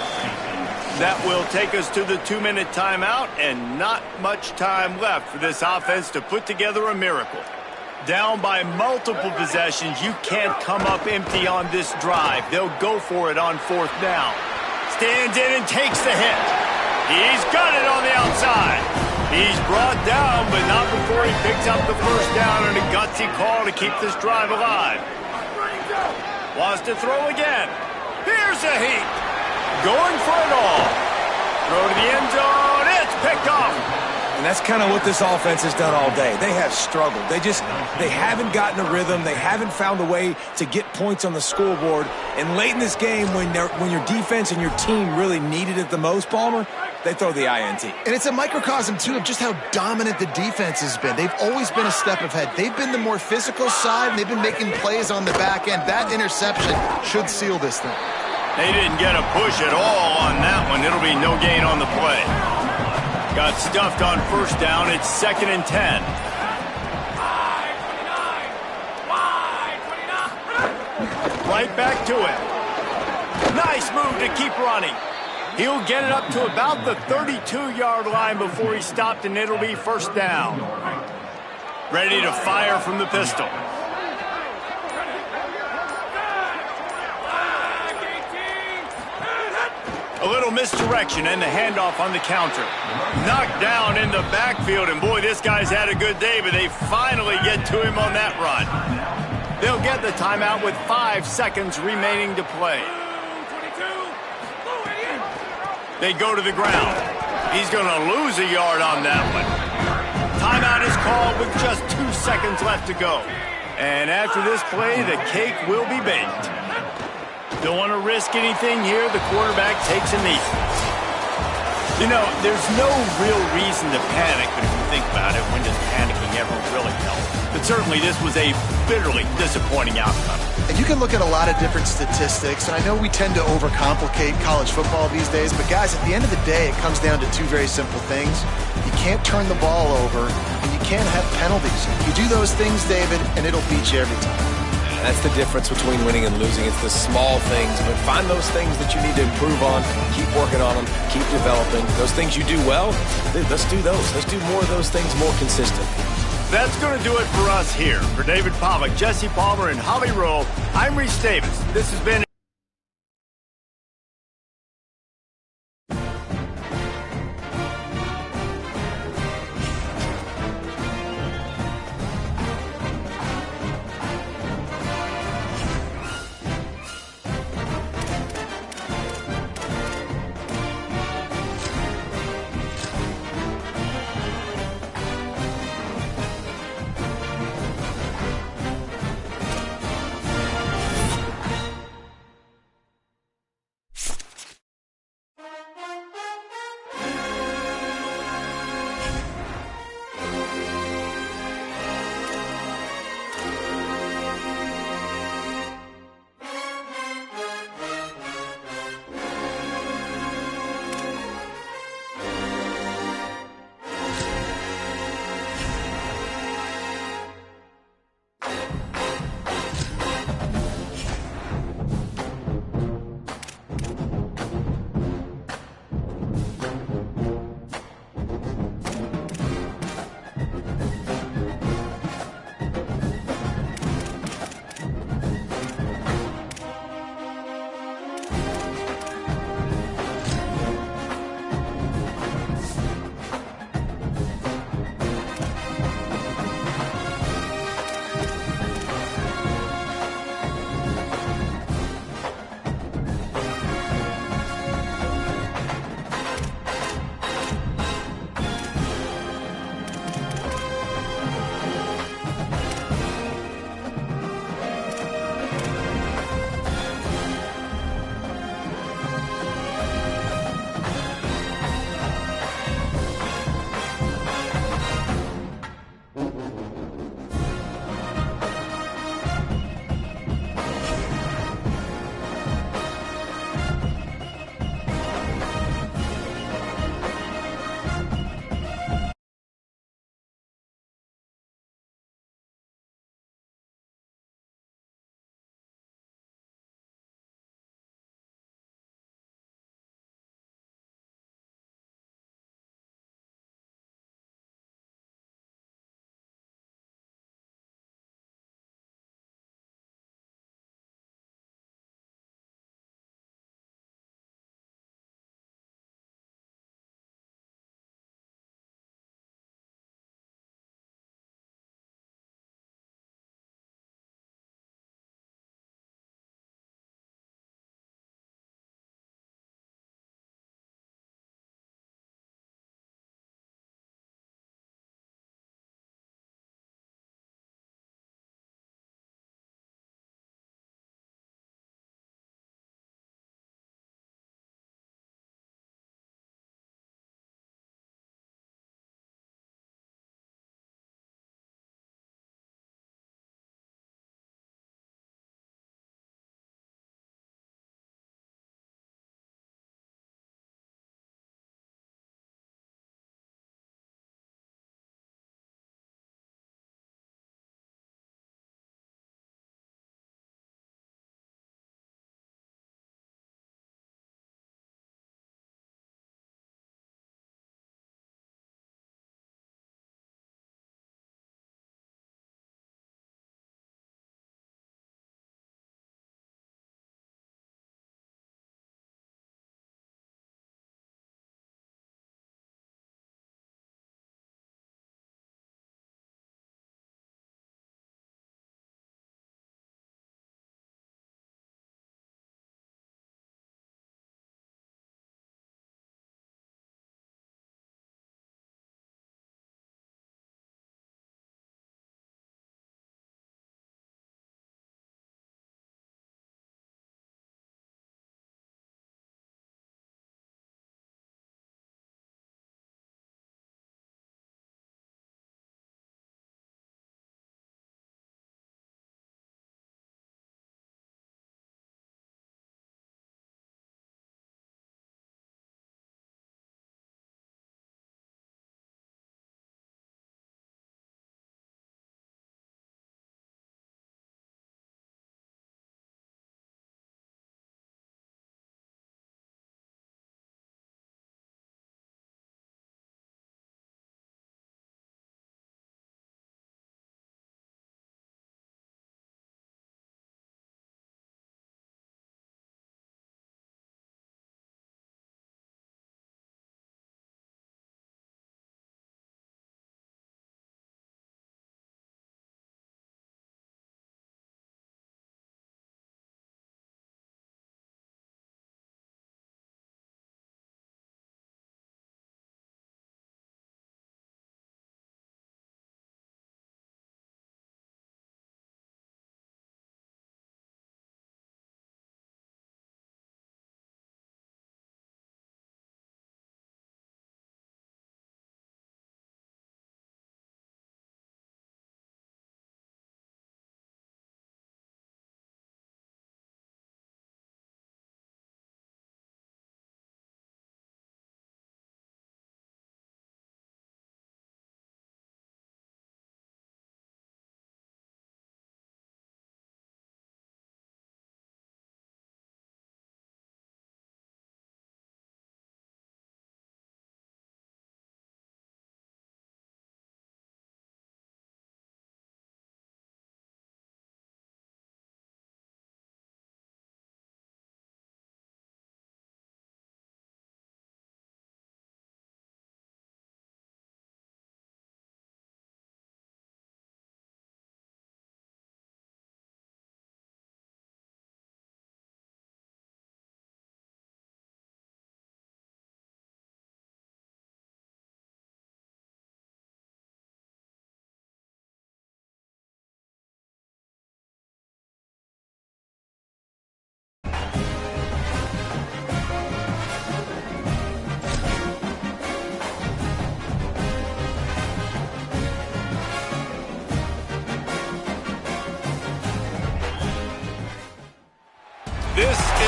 That will take us to the 2-minute timeout, and not much time left for this offense to put together a miracle. Down by multiple possessions, you can't come up empty on this drive. They'll go for it on 4th down. Stands in and takes the hit. He's got it on the outside. He's brought down, but not before he picks up the 1st down, and a gutsy call to keep this drive alive. Wants to throw again. Here's a heat. Going for it all. Throw to the end zone. It's picked off. And that's kind of what this offense has done all day. They have struggled. They haven't gotten a rhythm. They haven't found a way to get points on the scoreboard. And late in this game, when your defense and your team really needed it the most, Palmer, they throw the INT. And it's a microcosm, too, of just how dominant the defense has been. They've always been a step ahead. They've been the more physical side, and they've been making plays on the back end. That interception should seal this thing. They didn't get a push at all on that one. It'll be no gain on the play. Got stuffed on 1st down. It's 2nd and 10. Right back to it. Nice move to keep running. He'll get it up to about the 32-yard line before he stopped, and it'll be 1st down. Ready to fire from the pistol. A little misdirection and the handoff on the counter. Knocked down in the backfield, and boy, this guy's had a good day, but they finally get to him on that run. They'll get the timeout with 5 seconds remaining to play. They go to the ground. He's going to lose a yard on that one. Timeout is called with just 2 seconds left to go. And after this play, the cake will be baked. Don't want to risk anything here. The quarterback takes a knee. You know, there's no real reason to panic, but if you think about it, when does panicking ever really help? But certainly this was a bitterly disappointing outcome. And you can look at a lot of different statistics, and I know we tend to overcomplicate college football these days, but guys, at the end of the day, it comes down to two very simple things. You can't turn the ball over, and you can't have penalties. You do those things, David, and it'll beat you every time. That's the difference between winning and losing. It's the small things, but find those things that you need to improve on, keep working on them, keep developing. Those things you do well, let's do those. Let's do more of those things more consistently. That's going to do it for us here. For David Pollack, Jesse Palmer, and Holly Rowe, I'm Reese Davis. This has been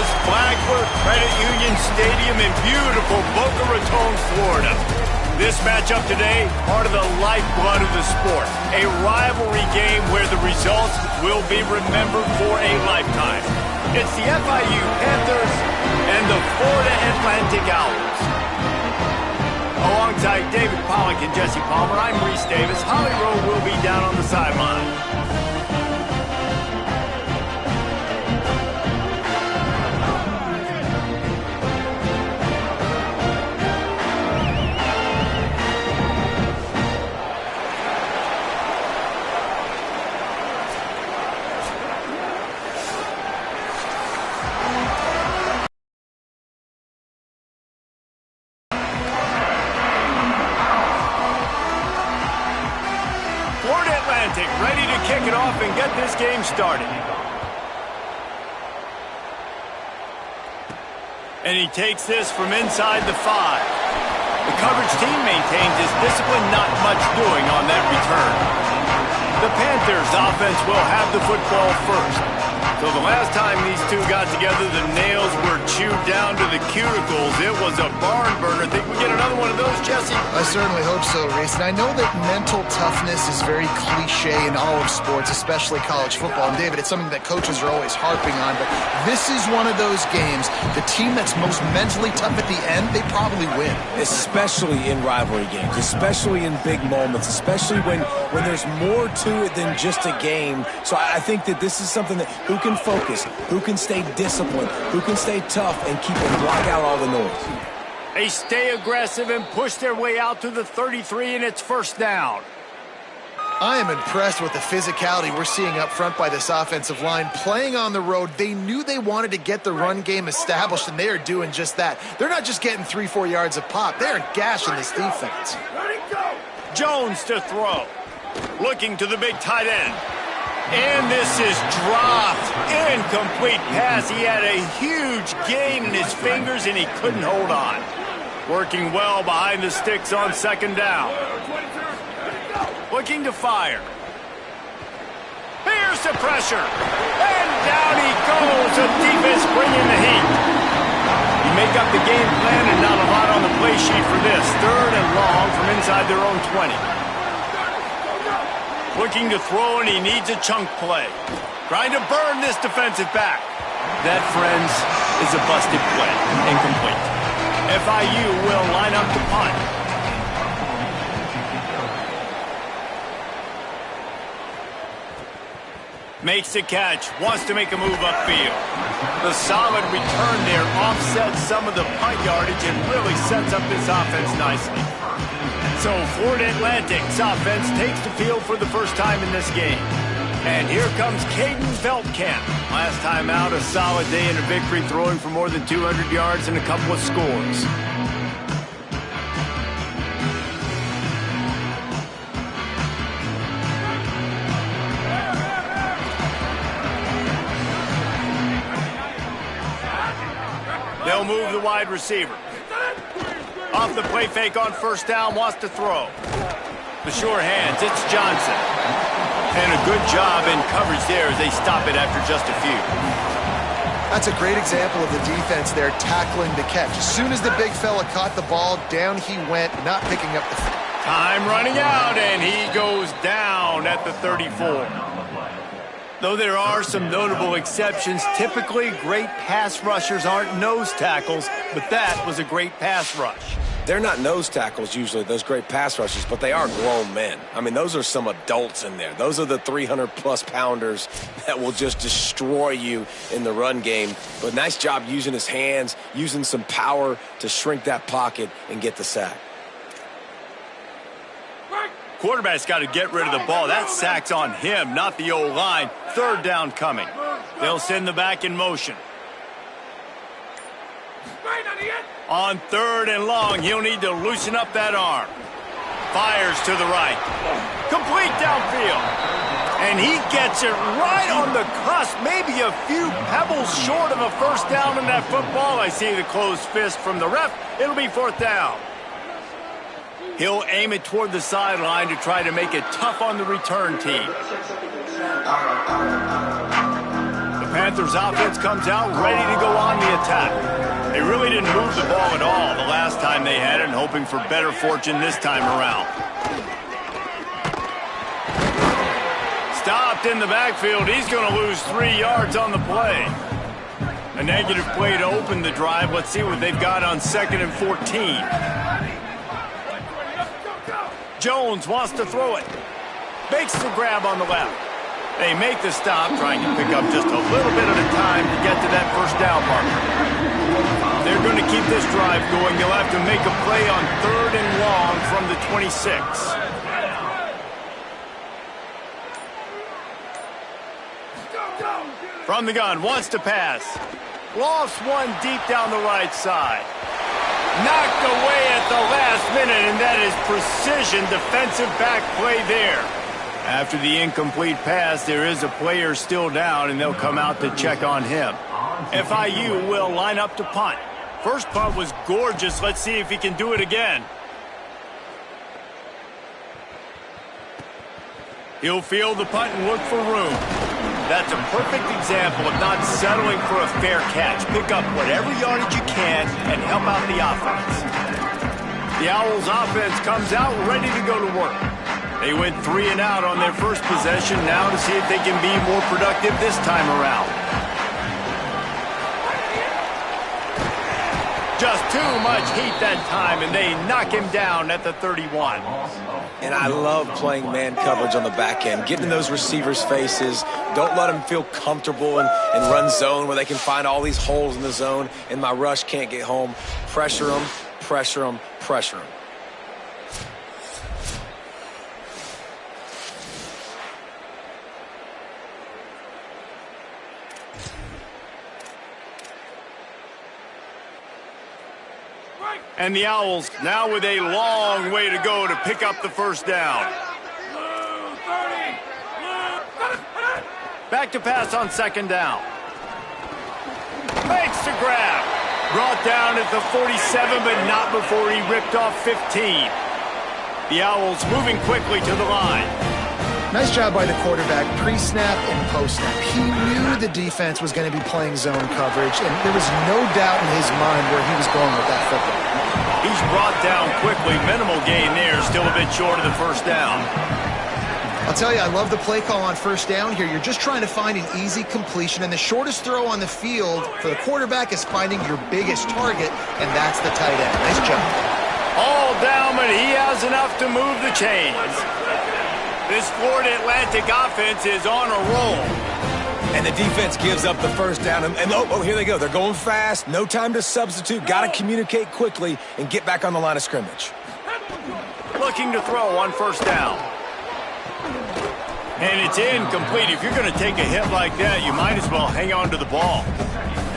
is Flagler Credit Union Stadium in beautiful Boca Raton, Florida. This matchup today, part of the lifeblood of the sport. A rivalry game where the results will be remembered for a lifetime. It's the FIU Panthers and the Florida Atlantic Owls. Alongside David Pollack and Jesse Palmer, I'm Reese Davis. Holly Rowe will be down on the sideline. Ready to kick it off and get this game started. And he takes this from inside the 5. The coverage team maintains his discipline, not much doing on that return. The Panthers offense will have the football first. So the last time these two got together, the nails were chewed down to the cuticles. It was a barn burner. Think we get another one of those, Jesse? I certainly hope so, Reese. And I know that mental toughness is very cliche in all of sports, especially college football. And David, it's something that coaches are always harping on. But this is one of those games, the team that's most mentally tough at the end, they probably win. Especially in rivalry games, especially in big moments, especially when there's more to it than just a game. So I think that this is something that who can focus, who can stay disciplined, who can stay tough and keep and block out all the noise. They stay aggressive and push their way out to the 33, and it's first down. I am impressed with the physicality we're seeing up front by this offensive line. Playing on the road, they knew they wanted to get the run game established, and they are doing just that. They're not just getting 3-4 yards of pop. They're gashing this defense. Jones to throw. Looking to the big tight end. And this is dropped. Incomplete pass. He had a huge gain in his fingers, and he couldn't hold on. Working well behind the sticks on second down. Looking to fire. Here's the pressure. And down he goes. The defense bringing the heat. You make up the game plan and not a lot on the play sheet for this. Third and long from inside their own 20. Looking to throw, and he needs a chunk play. Trying to burn this defensive back. That, friends, is a busted play. Incomplete. FIU will line up to punt. Makes the catch. Wants to make a move upfield. The solid return there offsets some of the punt yardage and really sets up this offense nicely. So Florida Atlantic's offense takes the field for the first time in this game. And here comes Caden Veltkamp. Last time out, a solid day and a victory, throwing for more than 200 yards and a couple of scores. They'll move the wide receiver. Off the play fake on first down, wants to throw. The sure hands, it's Johnson. And a good job in coverage there as they stop it after just a few. That's a great example of the defense there tackling the catch. As soon as the big fella caught the ball, down he went, not picking up the... Time running out, and he goes down at the 34. Though there are some notable exceptions, typically great pass rushers aren't nose tackles, but that was a great pass rush. They're not nose tackles usually, those great pass rushers, but they are grown men. I mean, those are some adults in there. Those are the 300-plus pounders that will just destroy you in the run game. But nice job using his hands, using some power to shrink that pocket and get the sack. Quarterback's got to get rid of the ball. That sack's on him, not the O-line. Third down coming. They'll send the back in motion. On third and long, he'll need to loosen up that arm. Fires to the right. Complete downfield. And he gets it right on the cusp, maybe a few pebbles short of a first down in that football. I see the closed fist from the ref. It'll be fourth down. He'll aim it toward the sideline to try to make it tough on the return team. The Panthers offense comes out ready to go on the attack. They really didn't move the ball at all the last time they had it, and hoping for better fortune this time around. Stopped in the backfield. He's going to lose 3 yards on the play. A negative play to open the drive. Let's see what they've got on 2nd and 14. Jones wants to throw it. Makes the grab on the left. They make the stop, trying to pick up just a little bit at a time to get to that first down marker. They're going to keep this drive going. They'll have to make a play on 3rd and long from the 26. From the gun, wants to pass. Lofts one deep down the right side. Knocked away at the last minute, and that is precision defensive back play there. After the incomplete pass, there is a player still down, and they'll come out to check on him. FIU will line up to punt. First punt was gorgeous. Let's see if he can do it again. He'll field the punt and look for room. That's a perfect example of not settling for a fair catch. Pick up whatever yardage you can and help out the offense. The Owls offense comes out ready to go to work. They went 3 and out on their first possession, now to see if they can be more productive this time around. Just too much heat that time, and they knock him down at the 31. And I love playing man coverage on the back end, getting in those receivers' faces. Don't let them feel comfortable and run zone where they can find all these holes in the zone, and my rush can't get home. Pressure them, pressure them, pressure them. And the Owls now with a long way to go to pick up the first down. Back to pass on 2nd down. Makes the grab. Brought down at the 47, but not before he ripped off 15. The Owls moving quickly to the line. Nice job by the quarterback, pre-snap and post-snap. He knew the defense was going to be playing zone coverage, and there was no doubt in his mind where he was going with that football. He's brought down quickly. Minimal gain there, still a bit short of the first down. I'll tell you, I love the play call on 1st down here. You're just trying to find an easy completion, and the shortest throw on the field for the quarterback is finding your biggest target, and that's the tight end. Nice job. All down, but he has enough to move the chains. This Florida Atlantic offense is on a roll. And the defense gives up the first down. And oh, here they go. They're going fast. No time to substitute. Got to communicate quickly and get back on the line of scrimmage. Looking to throw on 1st down. And it's incomplete. If you're going to take a hit like that, you might as well hang on to the ball.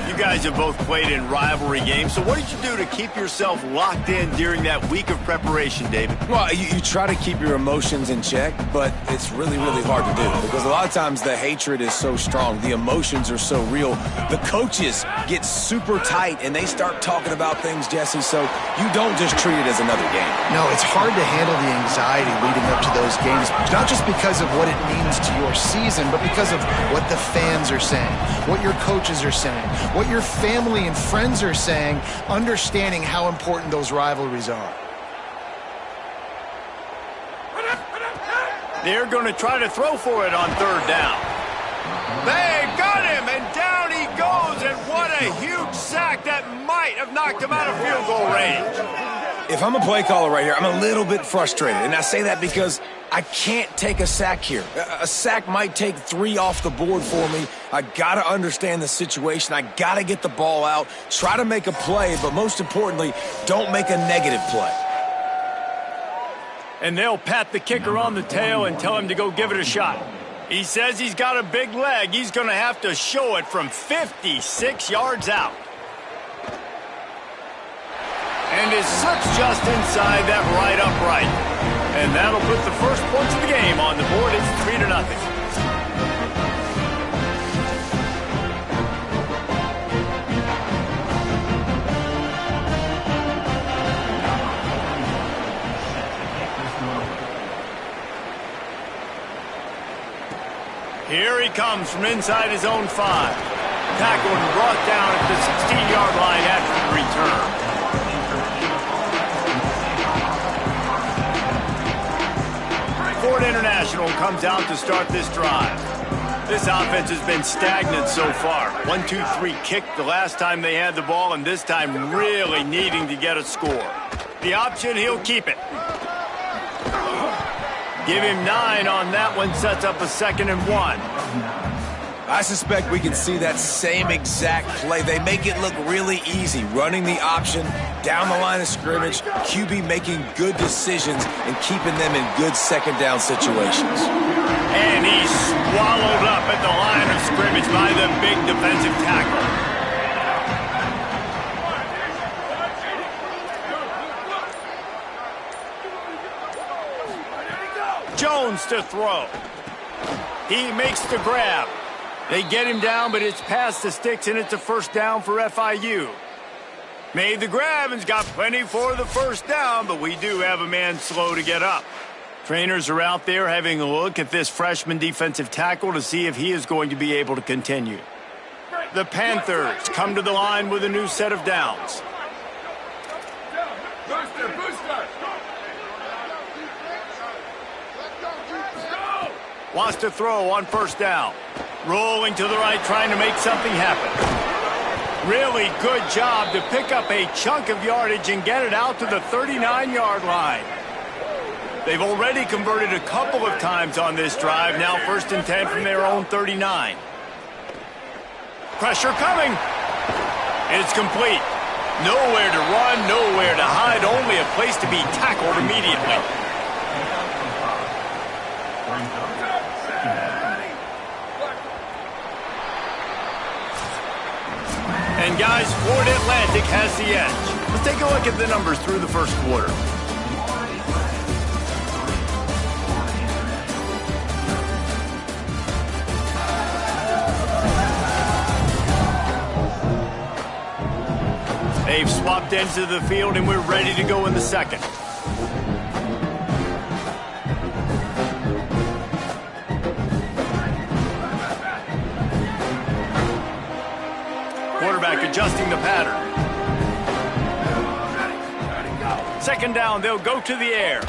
You guys have both played in rivalry games, so what did you do to keep yourself locked in during that week of preparation, David? Well, you try to keep your emotions in check, but it's really, really hard to do because a lot of times the hatred is so strong. The emotions are so real. The coaches get super tight, and they start talking about things, Jesse, so you don't just treat it as another game. No, it's hard to handle the anxiety leading up to those games, not just because of what it means to your season, but because of what the fans are saying, what your coaches are saying, what your family and friends are saying, understanding how important those rivalries are. They're going to try to throw for it on 3rd down. They got him, and down he goes, and what a huge sack that might have knocked him out of field goal range. If I'm a play caller right here, I'm a little bit frustrated, and I say that because I can't take a sack here. A sack might take 3 off the board for me. I got to understand the situation. I got to get the ball out, try to make a play, but most importantly, don't make a negative play. And they'll pat the kicker on the tail and tell him to go give it a shot. He says he's got a big leg. He's going to have to show it from 56 yards out. And his foot's just inside that right upright. And that'll put the first points of the game on the board. It's 3-0. Here he comes from inside his own 5. tackled and brought down at the 16-yard line after the return. Ford International comes out to start this drive. This offense has been stagnant so far. 1-2-3 kick the last time they had the ball, and this time really needing to get a score. The option, he'll keep it. Give him 9 on that one, sets up a 2nd and 1. I suspect we can see that same exact play. They make it look really easy, running the option down the line of scrimmage, QB making good decisions and keeping them in good second down situations. And he's swallowed up at the line of scrimmage by the big defensive tackle. Jones to throw. He makes the grab. They get him down, but it's past the sticks, and it's a first down for FIU. Made the grab and's got plenty for the first down, but we do have a man slow to get up. Trainers are out there having a look at this freshman defensive tackle to see if he is going to be able to continue. The Panthers come to the line with a new set of downs. Wants to throw on first down. Rolling to the right, trying to make something happen. Really good job to pick up a chunk of yardage and get it out to the 39-yard line. They've already converted a couple of times on this drive. Now 1st and 10 from their own 39. Pressure coming. It's complete. Nowhere to run, nowhere to hide, only a place to be tackled immediately. And guys, Ford Atlantic has the edge. Let's take a look at the numbers through the first quarter. They've swapped ends of the field, and we're ready to go in the second. Quarterback adjusting the pattern. Second down, they'll go to the air.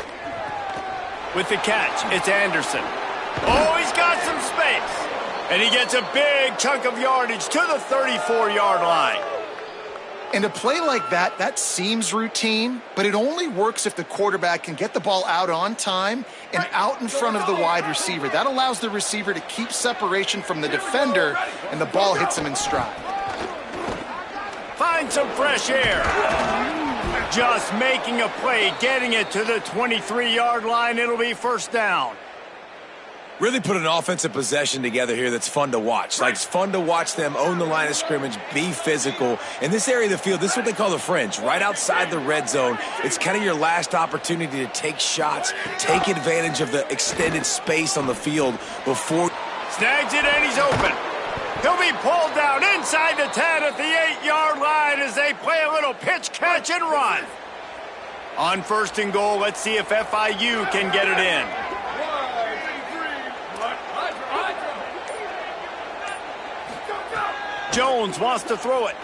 With the catch, it's Anderson. Oh, he's got some space. And he gets a big chunk of yardage to the 34-yard line. And a play like that, that seems routine, but it only works if the quarterback can get the ball out on time and out in front of the wide receiver. That allows the receiver to keep separation from the defender, and the ball hits him in stride. Find some fresh air. Just making a play, getting it to the 23-yard line. It'll be first down. Really put an offensive possession together here that's fun to watch. Like, it's fun to watch them own the line of scrimmage, be physical. In this area of the field, this is what they call the fringe, right outside the red zone. It's kind of your last opportunity to take shots, take advantage of the extended space on the field before. Snags it, and he's open. He'll be pulled down inside the 10 at the 8-yard line as they play a little pitch, catch, and run. On 1st and goal, let's see if FIU can get it in. Jones wants to throw it.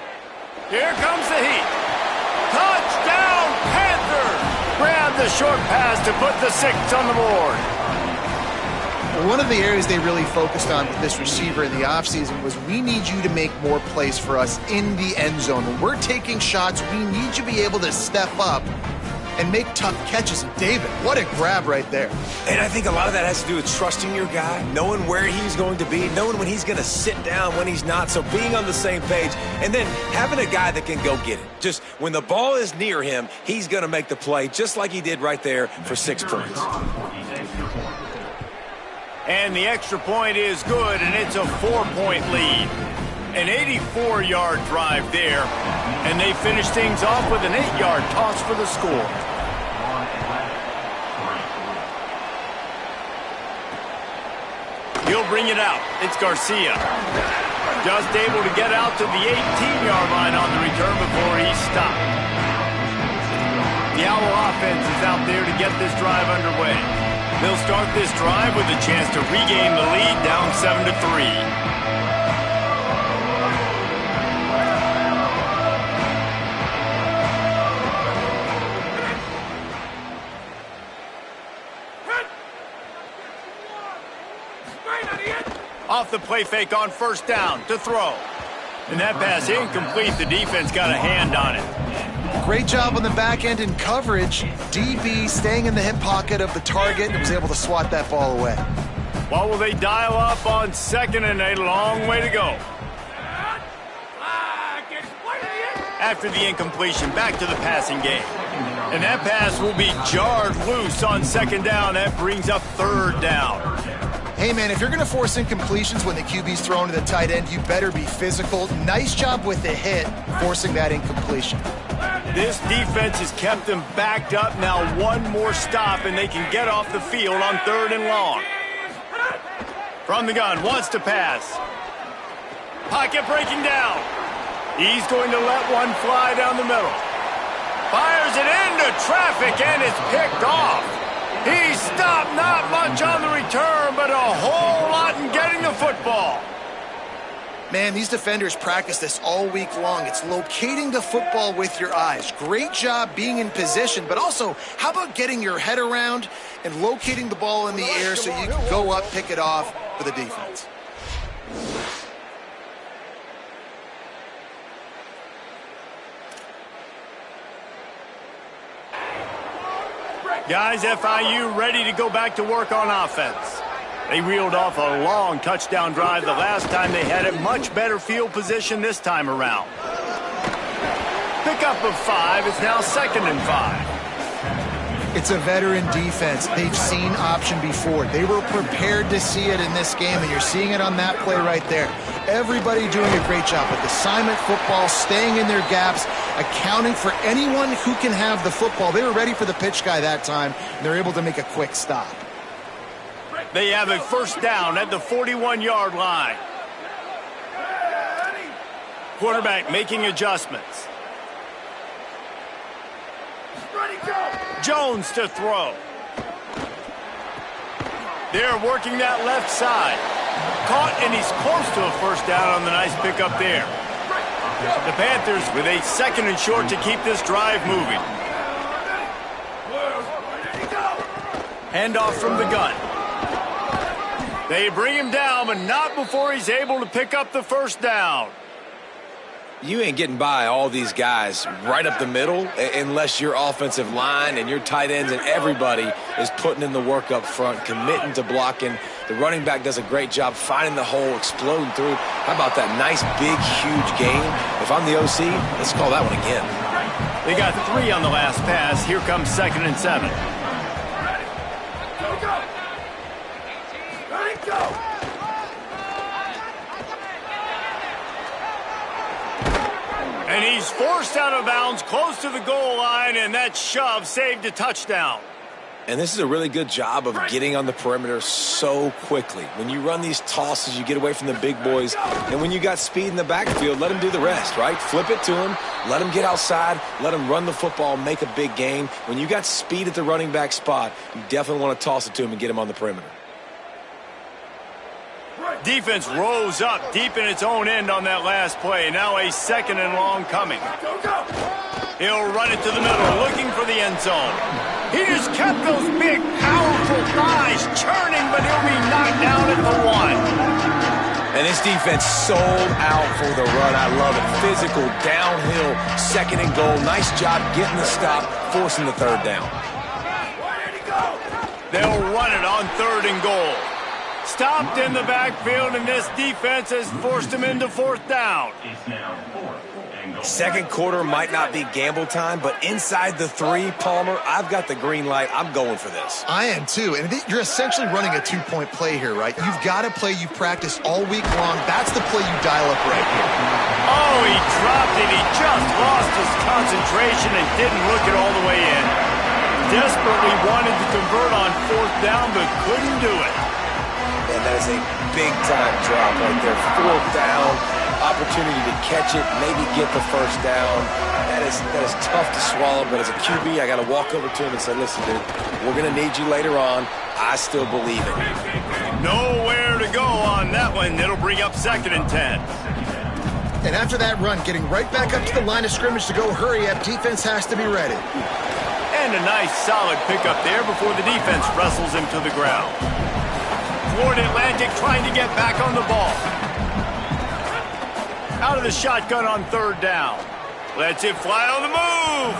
Here comes the heat. Touchdown, Panthers! Grab the short pass to put the 6 on the board. One of the areas they really focused on with this receiver in the offseason was, we need you to make more plays for us in the end zone. When we're taking shots, we need you to be able to step up and make tough catches. And David, what a grab right there. And I think a lot of that has to do with trusting your guy, knowing where he's going to be, knowing when he's going to sit down, when he's not. So being on the same page, and then having a guy that can go get it. Just when the ball is near him, he's going to make the play, just like he did right there for 6 points. And the extra point is good, and it's a 4-point lead. An 84-yard drive there, and they finish things off with an 8-yard toss for the score. He'll bring it out. It's Garcia. Just able to get out to the 18-yard line on the return before he's stopped. The Owl offense is out there to get this drive underway. They'll start this drive with a chance to regain the lead down 7-3. Off the play fake on first down to throw. And that pass incomplete. The defense got a hand on it. Great job on the back end in coverage. DB staying in the hip pocket of the target and was able to swat that ball away. What will they dial up on 2nd and a long way to go? After the incompletion, back to the passing game. And that pass will be jarred loose on 2nd down. That brings up 3rd down. Hey, man, if you're going to force incompletions when the QB's thrown to the tight end, you better be physical. Nice job with the hit, forcing that incompletion. This defense has kept them backed up. Now one more stop, and they can get off the field on 3rd and long. From the gun, wants to pass. Pocket breaking down. He's going to let one fly down the middle. Fires it into traffic, and it's picked off. He stopped, not much on the return, but a whole lot in getting the football. Man, these defenders practice this all week long. It's locating the football with your eyes. Great job being in position, but also, how about getting your head around and locating the ball in the air so you can go up, pick it off for the defense. Guys, FIU ready to go back to work on offense. They reeled off a long touchdown drive the last time they had it. Much better field position this time around. Pickup of 5. It's now 2nd and 5. It's a veteran defense. They've seen option before. They were prepared to see it in this game, and you're seeing it on that play right there. Everybody doing a great job with assignment football, staying in their gaps, accounting for anyone who can have the football. They were ready for the pitch guy that time, and they're able to make a quick stop. They have a 1st down at the 41-yard line. Quarterback making adjustments. Jones to throw. They're working that left side. Caught, and he's close to a 1st down on the nice pickup there. The Panthers with a 2nd and short to keep this drive moving. Handoff from the gun. They bring him down, but not before he's able to pick up the 1st down. You ain't getting by all these guys right up the middle unless your offensive line and your tight ends and everybody is putting in the work up front, committing to blocking. The running back does a great job finding the hole, exploding through. How about that nice, big, huge game? If I'm the OC, let's call that one again. They got 3 on the last pass. Here comes 2nd and 7. And he's forced out of bounds close to the goal line, and that shove saved a touchdown. And this is a really good job of getting on the perimeter so quickly. When you run these tosses, you get away from the big boys. And when you got speed in the backfield, let them do the rest, right? Flip it to him, let him get outside, let him run the football, make a big gain. When you got speed at the running back spot, you definitely want to toss it to him and get him on the perimeter. Defense rose up deep in its own end on that last play. Now a 2nd and long coming. He'll run it to the middle, looking for the end zone. He just kept those big, powerful thighs churning, but he'll be knocked down at the 1. And this defense sold out for the run. I love it. Physical, downhill, 2nd and goal. Nice job getting the stop, forcing the 3rd down. They'll run it on 3rd and goal. Stopped in the backfield, and this defense has forced him into 4th down. Second quarter might not be gamble time, but inside the 3, Palmer, I've got the green light. I'm going for this. I am too. And you're essentially running a 2-point play here, right? You've got a play you practice all week long. That's the play you dial up right here. Oh, he dropped it. He just lost his concentration and didn't look it all the way in. Desperately wanted to convert on 4th down, but couldn't do it. And that is a big-time drop right there. 4th down, opportunity to catch it, maybe get the 1st down. That is tough to swallow, but as a QB, I got to walk over to him and say, listen, dude, we're going to need you later on. I still believe it. Nowhere to go on that one. It'll bring up 2nd and 10. And after that run, getting right back up to the line of scrimmage to go hurry up, defense has to be ready. And a nice solid pickup there before the defense wrestles him to the ground. Florida Atlantic trying to get back on the ball. Out of the shotgun on third down. Lets it fly on the move.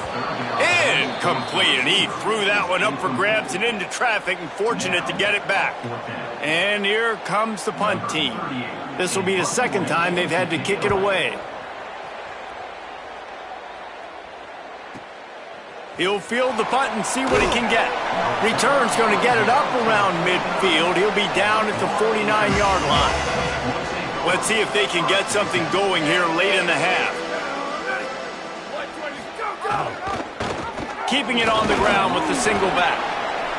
Incomplete, and he threw that one up for grabs and into traffic, and fortunate to get it back. And here comes the punt team. This will be the second time they've had to kick it away. He'll field the punt and see what he can get. Return's going to get it up around midfield. He'll be down at the 49-yard line. Let's see if they can get something going here late in the half. Keeping it on the ground with the single back.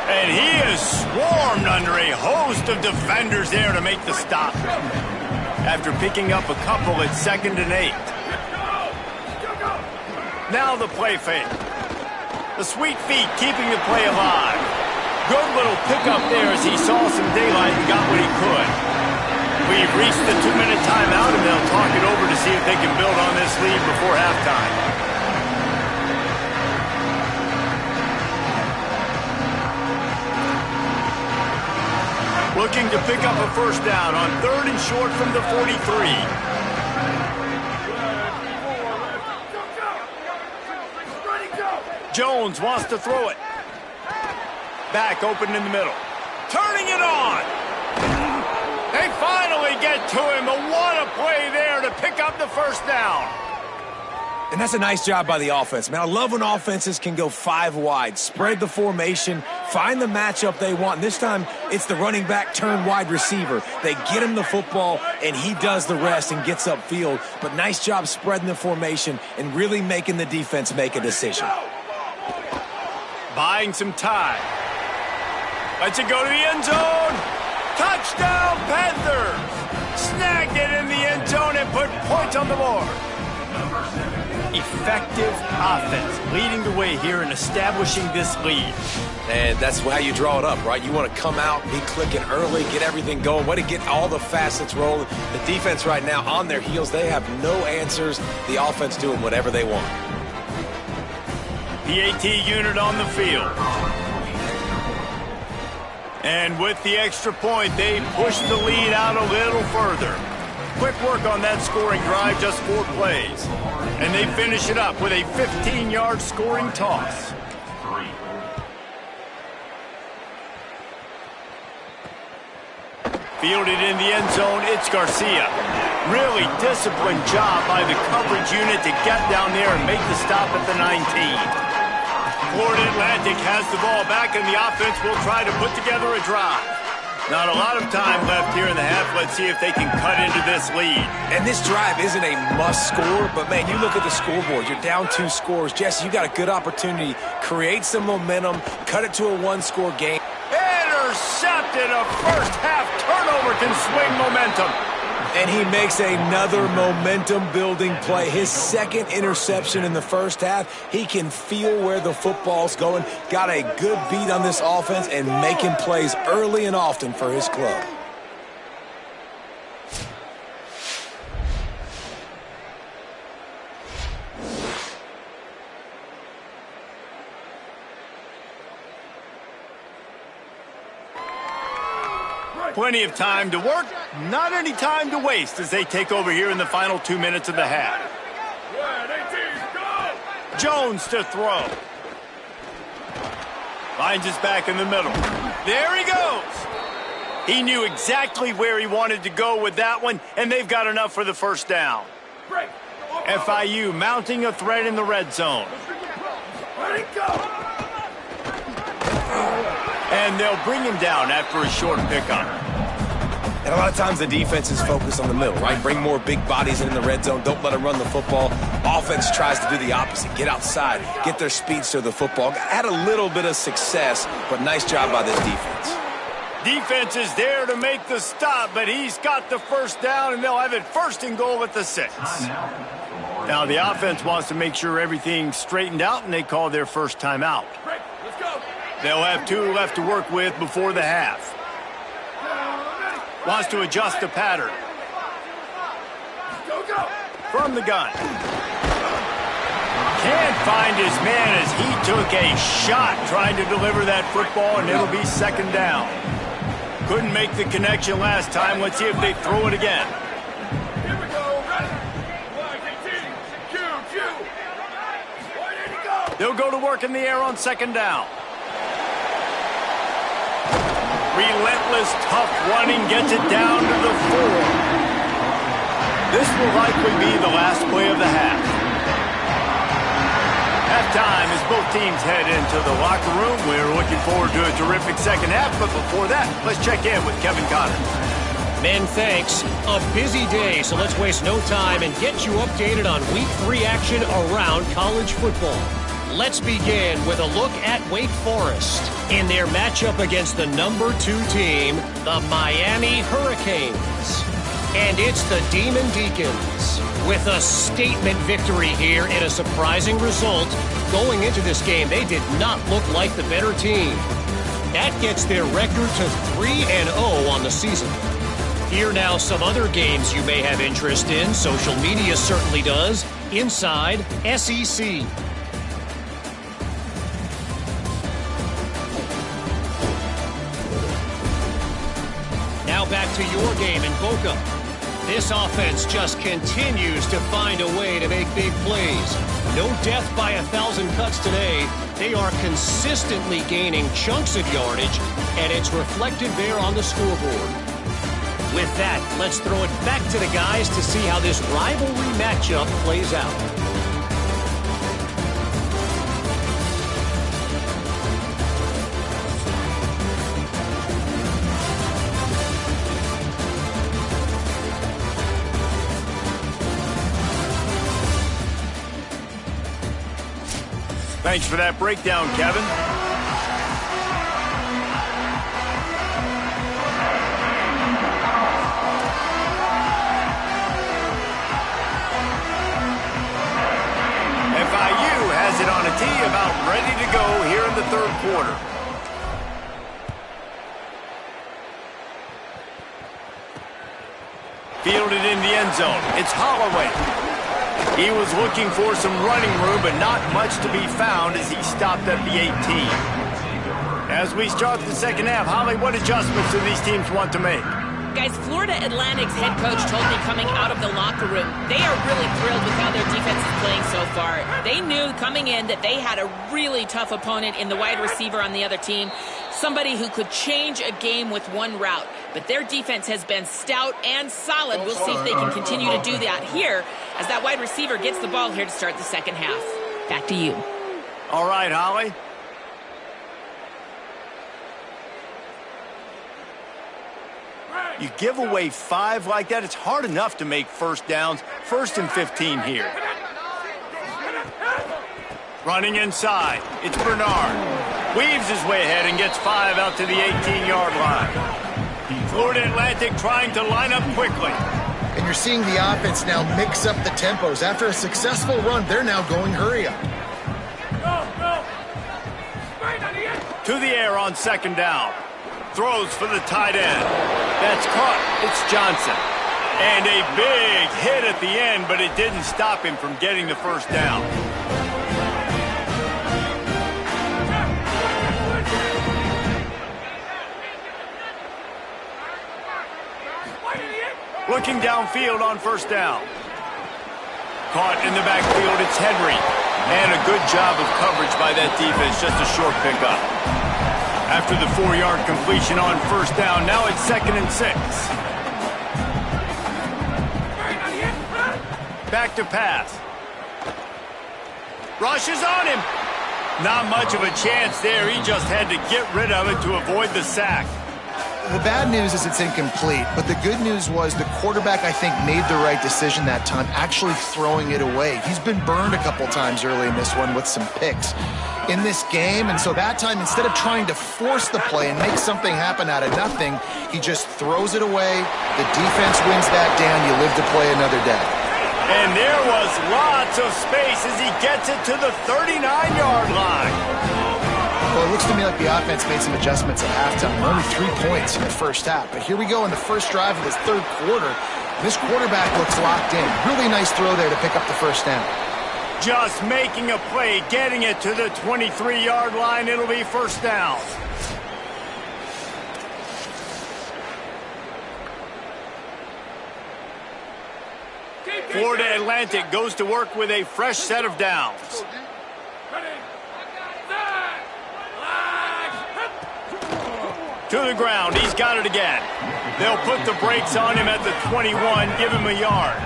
And he is swarmed under a host of defenders there to make the stop. After picking up a couple at 2nd and 8. Now the play fake. The sweet feet keeping the play alive. Good little pickup there as he saw some daylight and got what he could. We've reached the 2-minute timeout, and they'll talk it over to see if they can build on this lead before halftime. Looking to pick up a first down on 3rd and short from the 43. Jones wants to throw it. Back open in the middle. Turning it on. They finally get to him, but what a play there to pick up the first down. And that's a nice job by the offense, man. I love when offenses can go 5 wide, spread the formation, find the matchup they want. And this time, it's the running back turned wide receiver. They get him the football, and he does the rest and gets upfield. But nice job spreading the formation and really making the defense make a decision. Buying some time. Lets it go to the end zone. Touchdown, Panthers! Snagged it in the end zone and put points on the board. Effective offense leading the way here in establishing this lead. And that's how you draw it up, right? You want to come out, be clicking early, get everything going, way to get all the facets rolling. The defense right now on their heels, they have no answers. The offense doing whatever they want. PAT unit on the field. And with the extra point, they push the lead out a little further. Quick work on that scoring drive, just 4 plays. And they finish it up with a 15-yard scoring toss. Fielded in the end zone, it's Garcia. Really disciplined job by the coverage unit to get down there and make the stop at the 19. Florida Atlantic has the ball back, and the offense will try to put together a drive. Not a lot of time left here in the half. Let's see if they can cut into this lead. And this drive isn't a must score, but man, you look at the scoreboard. You're down 2 scores. Jesse, you got a good opportunity. Create some momentum. Cut it to a 1-score game. Intercepted. A first half turnover can swing momentum. And he makes another momentum-building play. His 2nd interception in the first half. He can feel where the football's going. Got a good beat on this offense and making plays early and often for his club. Plenty of time to work, not any time to waste as they take over here in the final 2 minutes of the half. Jones to throw. Finds his back in the middle. There he goes. He knew exactly where he wanted to go with that one, and they've got enough for the first down. FIU mounting a threat in the red zone. And they'll bring him down after a short pickup. And a lot of times the defense is focused on the middle, right? Bring more big bodies in the red zone. Don't let them run the football. Offense tries to do the opposite. Get outside. Get their speeds to the football. Had a little bit of success, but nice job by this defense. Defense is there to make the stop, but he's got the first down, and they'll have it 1st and goal at the 6. Now the offense wants to make sure everything's straightened out, and they call their first timeout. They'll have 2 left to work with before the half. Wants to adjust the pattern. From the gun. Can't find his man as he took a shot trying to deliver that football, and it'll be 2nd down. Couldn't make the connection last time. Let's see if they throw it again. Here we go. Ready? 1, 18. Q. Where did he go? They'll go to work in the air on second down. Relentless, tough running gets it down to the 4. This will likely be the last play of the half. Halftime as both teams head into the locker room. We're looking forward to a terrific second half, but before that, let's check in with Kevin Connors. Men, thanks. A busy day, so let's waste no time and get you updated on Week 3 action around college football. Let's begin with a look at Wake Forest in their matchup against the number 2 team, the Miami Hurricanes. And it's the Demon Deacons with a statement victory here in a surprising result. Going into this game, they did not look like the better team. That gets their record to 3-0 on the season. Here now some other games you may have interest in. Social media certainly does. Inside SEC. Now back to your game in Boca. This offense just continues to find a way to make big plays. No death by 1,000 cuts today. They are consistently gaining chunks of yardage, and it's reflected there on the scoreboard. With that, let's throw it back to the guys to see how this rivalry matchup plays out. Thanks for that breakdown, Kevin. FIU has it on a tee, about ready to go here in the third quarter. Fielded in the end zone. It's Holloway. He was looking for some running room, but not much to be found as he stopped at the 18. As we start the second half, Holly, what adjustments do these teams want to make? Guys, Florida Atlantic's head coach told me coming out of the locker room, they are really thrilled with how their defense is playing so far. They knew coming in that they had a really tough opponent in the wide receiver on the other team, somebody who could change a game with one route. But their defense has been stout and solid. We'll see if they can continue to do that here as that wide receiver gets the ball here to start the second half. Back to you. All right, Holly. You give away 5 like that, it's hard enough to make first downs. 1st and 15 here. Running inside, it's Bernard. Weaves his way ahead and gets 5 out to the 18-yard line. Florida Atlantic trying to line up quickly. And you're seeing the offense now mix up the tempos. After a successful run, they're now going hurry up. To the air on second down. Throws for the tight end. That's caught. It's Johnson. And a big hit at the end, but it didn't stop him from getting the first down. Looking downfield on first down. Caught in the backfield, it's Henry. And a good job of coverage by that defense, just a short pickup. After the 4-yard completion on first down, now it's 2nd and 6. Back to pass. Rush is on him. Not much of a chance there. He just had to get rid of it to avoid the sack. The bad news is it's incomplete, but the good news was the quarterback, I think, made the right decision that time, actually throwing it away. He's been burned a couple times early in this one with some picks in this game, and so that time, instead of trying to force the play and make something happen out of nothing, he just throws it away. The defense wins that down. You live to play another day. And there was lots of space as he gets it to the 39-yard line. Well, it looks to me like the offense made some adjustments at halftime. Only 3 points in the first half. But here we go in the first drive of this third quarter. This quarterback looks locked in. Really nice throw there to pick up the first down. Just making a play, getting it to the 23-yard line. It'll be first down. Florida Atlantic goes to work with a fresh set of downs. To the ground, he's got it again. They'll put the brakes on him at the 21, give him a yard.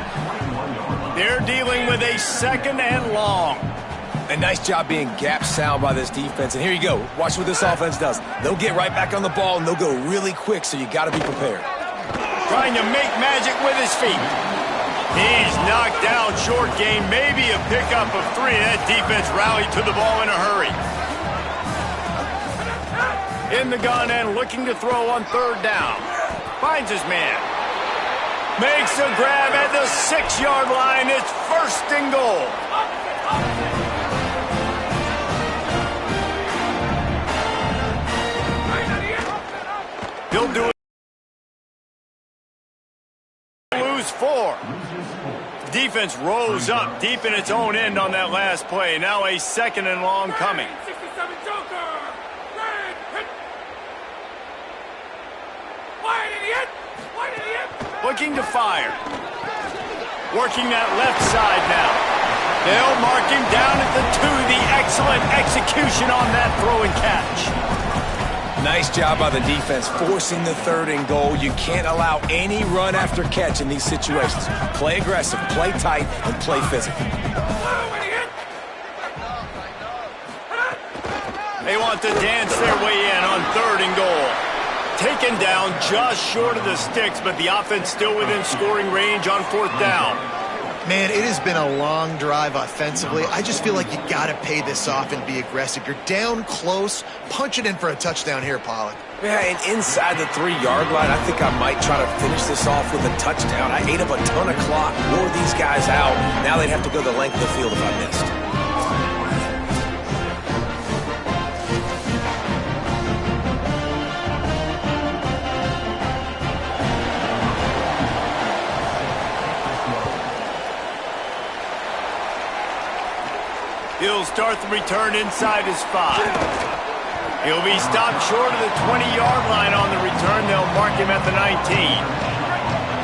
They're dealing with a 2nd and long. A nice job being gap sound by this defense. And here you go. Watch what this offense does. They'll get right back on the ball, and they'll go really quick, so you got to be prepared. Trying to make magic with his feet. He's knocked down short game, maybe a pickup of 3. That defense rallied to the ball in a hurry. In the gun and looking to throw on 3rd down. Finds his man. Makes a grab at the 6-yard line. It's 1st and goal. He'll do it. Lose 4. Defense rose up deep in its own end on that last play. Now a 2nd and long coming. Looking to fire. Working that left side now. They'll mark him down at the 2. The excellent execution on that throw and catch. Nice job by the defense forcing the 3rd and goal. You can't allow any run after catch in these situations. Play aggressive, play tight, and play physical. They want to dance their way in on 3rd and goal. Taken down just short of the sticks, but the offense still within scoring range on 4th down. Man, it has been a long drive offensively. I just feel like you got to pay this off and be aggressive. You're down close. Punch it in for a touchdown here, Pollack. Yeah, and inside the 3-yard line, I think I might try to finish this off with a touchdown. I ate up a ton of clock, wore these guys out. Now they'd have to go the length of the field if I missed. He'll start the return inside his 5. He'll be stopped short of the 20-yard line on the return. They'll mark him at the 19.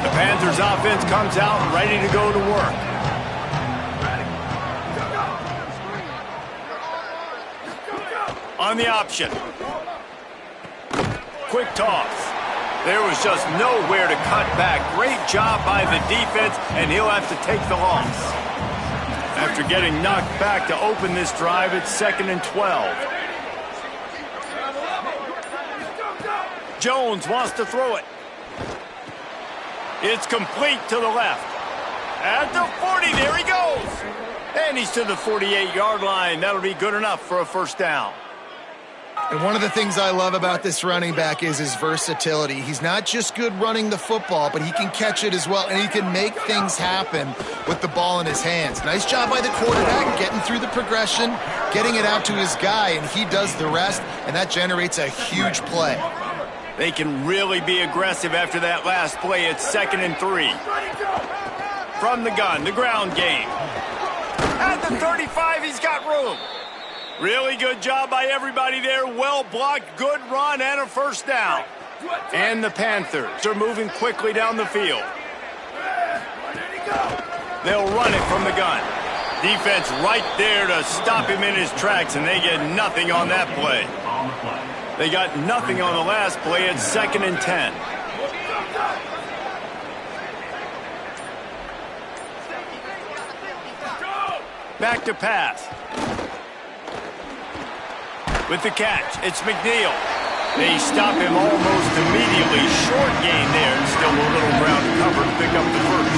The Panthers offense comes out ready to go to work. On the option. Quick toss. There was just nowhere to cut back. Great job by the defense, and he'll have to take the loss. After getting knocked back to open this drive, it's 2nd and 12. Jones wants to throw it. It's complete to the left. At the 40, there he goes. And he's to the 48-yard line. That'll be good enough for a 1st down. And one of the things I love about this running back is his versatility. He's not just good running the football, but he can catch it as well, and he can make things happen with the ball in his hands. Nice job by the quarterback getting through the progression, getting it out to his guy, and he does the rest, and that generates a huge play. They can really be aggressive after that last play. It's 2nd and 3. From the gun, the ground game. At the 35, he's got room. Really good job by everybody there. Well blocked, good run, and a 1st down. And the Panthers are moving quickly down the field. They'll run it from the gun. Defense right there to stop him in his tracks, and they get nothing on that play. They got nothing on the last play. It's 2nd and 10. Back to pass. With the catch, it's McNeil. They stop him almost immediately. Short gain there, and still a little ground cover to pick up the 1st.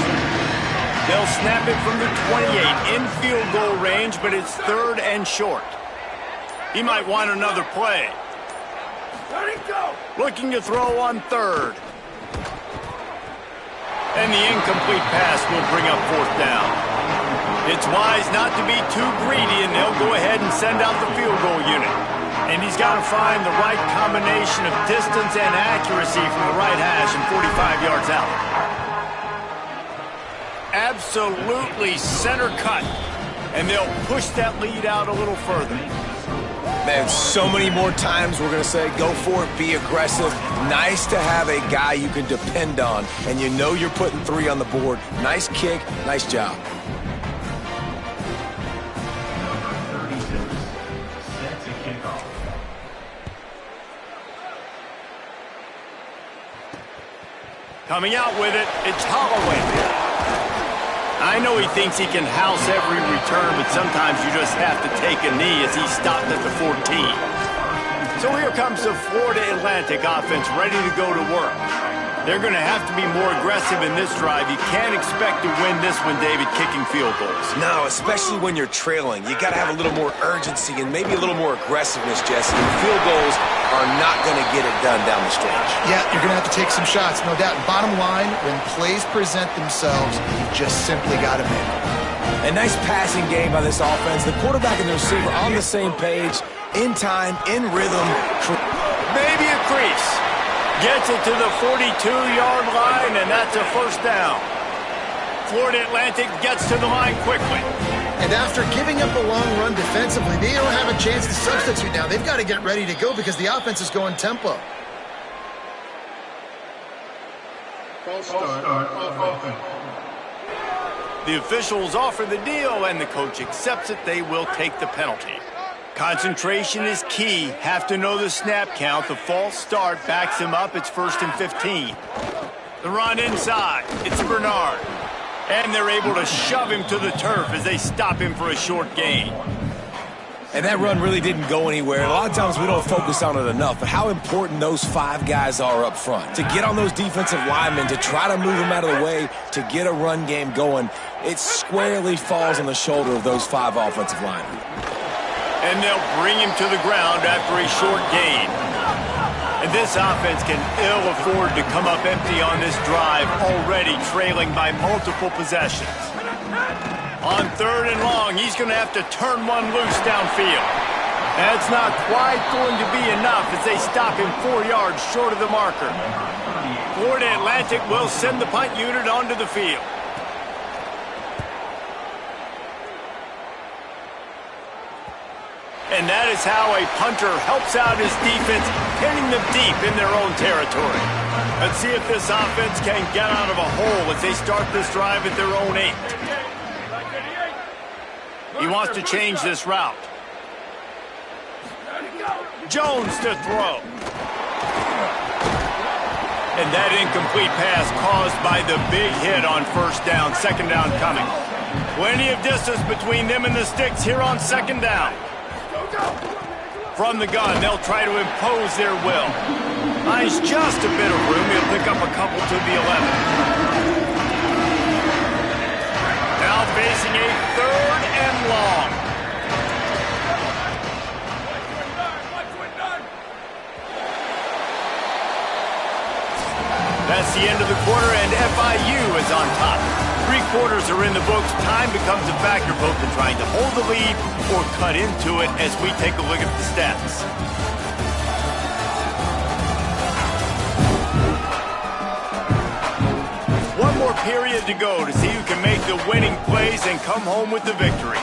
They'll snap it from the 28 in field goal range, but it's 3rd and short. He might want another play. Looking to throw on 3rd. And the incomplete pass will bring up 4th down. It's wise not to be too greedy, and they'll go ahead and send out the field goal unit. And he's got to find the right combination of distance and accuracy from the right hash and 45 yards out. Absolutely center cut. And they'll push that lead out a little further. Man, so many more times we're going to say, go for it, be aggressive. Nice to have a guy you can depend on, and you know you're putting 3 on the board. Nice kick, nice job. Coming out with it, it's Holloway. I know he thinks he can house every return, but sometimes you just have to take a knee as he stopped at the 14. So here comes the Florida Atlantic offense ready to go to work. They're going to have to be more aggressive in this drive. You can't expect to win this one, David, kicking field goals. No, especially when you're trailing. You got to have a little more urgency and maybe a little more aggressiveness, Jesse. And field goals are not going to get it done down the stretch. Yeah, you're going to have to take some shots, no doubt. Bottom line, when plays present themselves, you just simply got to make them. A nice passing game by this offense. The quarterback and the receiver on the same page, in time, in rhythm. Maybe a crease. Gets it to the 42-yard line, and that's a first down. Florida Atlantic gets to the line quickly. And after giving up a long run defensively, they don't have a chance to substitute now. They've got to get ready to go because the offense is going tempo. False start. The officials offer the deal, and the coach accepts it. They will take the penalty. Concentration is key. Have to know the snap count. The false start backs him up. It's 1st and 15. The run inside. It's Bernard. And they're able to shove him to the turf as they stop him for a short gain. And that run really didn't go anywhere. A lot of times we don't focus on it enough, but how important those 5 guys are up front. To get on those defensive linemen, to try to move them out of the way, to get a run game going, it squarely falls on the shoulder of those 5 offensive linemen. And they'll bring him to the ground after a short gain. And this offense can ill afford to come up empty on this drive, already trailing by multiple possessions. On 3rd and long, he's going to have to turn one loose downfield. That's not quite going to be enough as they stop him 4 yards short of the marker. Florida Atlantic will send the punt unit onto the field. And that is how a punter helps out his defense, hitting them deep in their own territory. Let's see if this offense can get out of a hole as they start this drive at their own 8. He wants to change this route. Jones to throw. And that incomplete pass caused by the big hit on 1st down, 2nd down coming. Plenty of distance between them and the sticks here on 2nd down. From the gun, they'll try to impose their will. Finds just a bit of room. He'll pick up a couple to the 11. Now facing a 3rd and long. That's the end of the quarter, and FIU is on top. 3 quarters are in the books. Time becomes a factor both in trying to hold the lead or cut into it as we take a look at the stats. One more period to go to see who can make the winning plays and come home with the victory.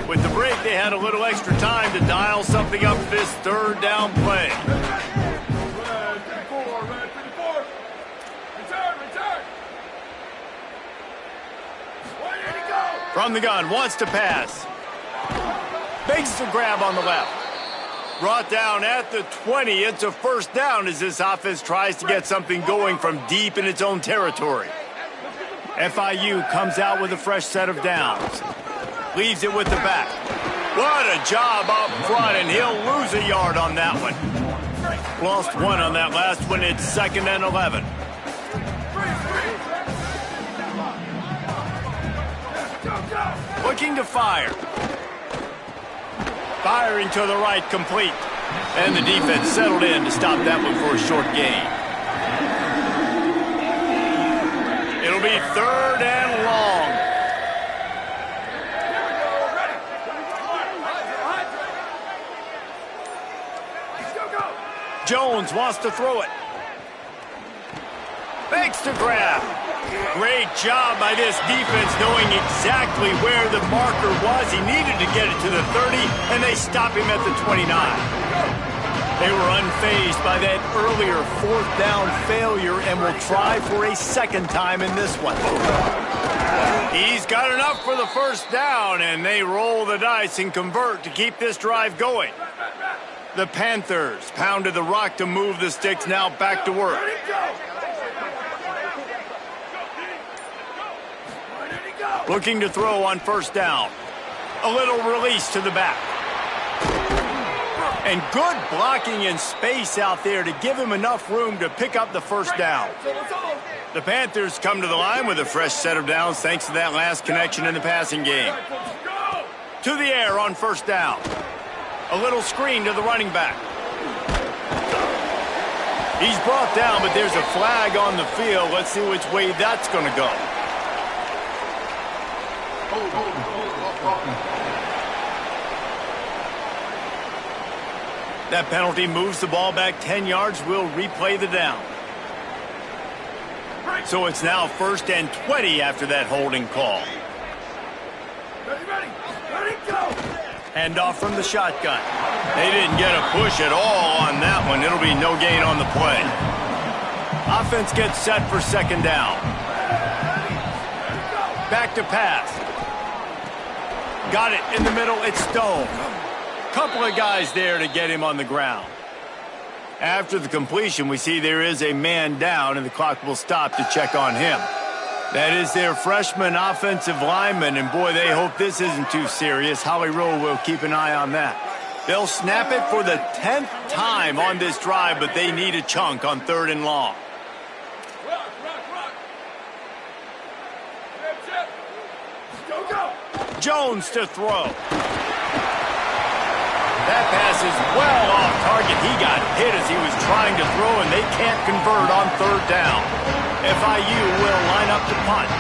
With the break, they had a little extra time to dial something up this 3rd down play. From the gun, wants to pass. Makes the grab on the left. Brought down at the 20. It's a 1st down as this offense tries to get something going from deep in its own territory. FIU comes out with a fresh set of downs. Leaves it with the back. What a job up front, and he'll lose a yard on that one. Lost 1 on that last one. It's 2nd and 11. Looking to fire. Firing to the right, complete. And the defense settled in to stop that one for a short gain. It'll be 3rd and long. Jones wants to throw it. Fakes to grab. Great job by this defense knowing exactly where the marker was. He needed to get it to the 30, and they stop him at the 29. They were unfazed by that earlier fourth down failure and will try for a second time in this one. He's got enough for the first down, and they roll the dice and convert to keep this drive going. The Panthers pounded the rock to move the sticks, now back to work. Looking to throw on first down. A little release to the back. And good blocking in space out there to give him enough room to pick up the first down. The Panthers come to the line with a fresh set of downs thanks to that last connection in the passing game. To the air on first down. A little screen to the running back. He's brought down, but there's a flag on the field. Let's see which way that's going to go. That penalty moves the ball back 10 yards. We'll replay the down. So it's now 1st and 20 after that holding call. Ready, go! Handoff from the shotgun. They didn't get a push at all on that one. It'll be no gain on the play. Offense gets set for second down. Back to pass. Got it in the middle. It's Stone. Couple of guys there to get him on the ground. After the completion, we see there is a man down, and the clock will stop to check on him. That is their freshman offensive lineman, and boy, they hope this isn't too serious. Holly Rowe will keep an eye on that. They'll snap it for the 10th time on this drive, but they need a chunk on 3rd and long. Go! Jones to throw. That pass is well off target. He got hit as he was trying to throw, and they can't convert on 3rd down. FIU will line up to punt.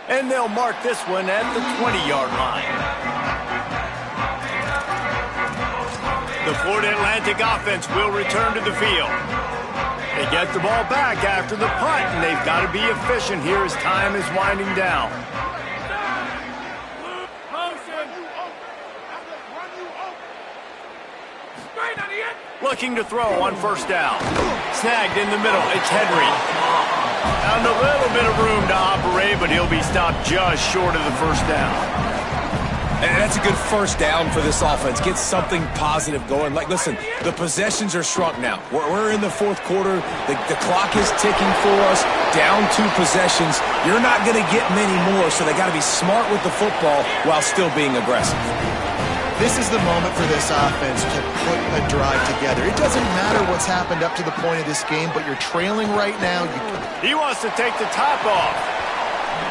And they'll mark this one at the 20-yard line. The Florida Atlantic offense will return to the field. They get the ball back after the punt, and they've got to be efficient here as time is winding down. Looking to throw on first down. Snagged in the middle. It's Henry. Found a little bit of room to operate, but he'll be stopped just short of the first down. And that's a good first down for this offense. Get something positive going. Like, listen, the possessions are shrunk now. We're in the 4th quarter. The clock is ticking for us. Down 2 possessions. You're not going to get many more, so they got to be smart with the football while still being aggressive. This is the moment for this offense to put a drive together. It doesn't matter what's happened up to the point of this game, but you're trailing right now. He wants to take the top off.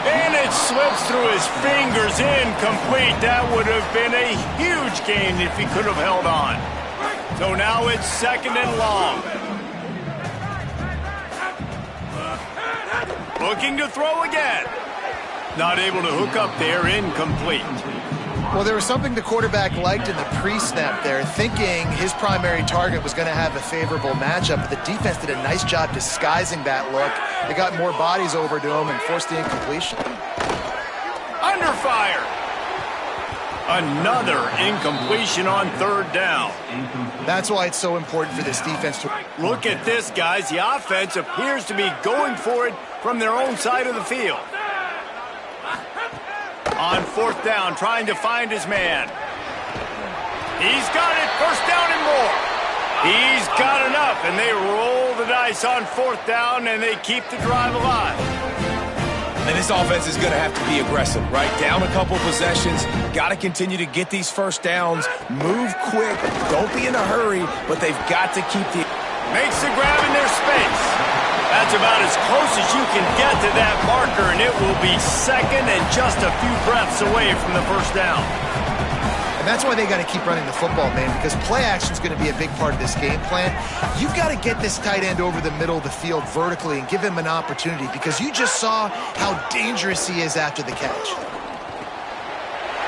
And it slips through his fingers, incomplete. That would have been a huge gain if he could have held on. So now it's 2nd and long. Looking to throw again. Not able to hook up there, incomplete. Well, there was something the quarterback liked in the pre-snap there, thinking his primary target was going to have a favorable matchup, but the defense did a nice job disguising that look. They got more bodies over to him and forced the incompletion. Under fire. Another incompletion on 3rd down. That's why it's so important for this defense to... Look at this, guys. The offense appears to be going for it from their own side of the field. On 4th down, trying to find his man. He's got it. First down and more. He's got enough, and they roll the dice on 4th down, and they keep the drive alive. And this offense is going to have to be aggressive, right? Down a couple possessions. Got to continue to get these first downs. Move quick. Don't be in a hurry, but they've got to keep the... Makes the grab in their space. That's about as close as you can get to that marker, and it will be 2nd and just a few breaths away from the first down. And that's why they got to keep running the football, man, because play action is going to be a big part of this game plan. You've got to get this tight end over the middle of the field vertically and give him an opportunity, because you just saw how dangerous he is after the catch.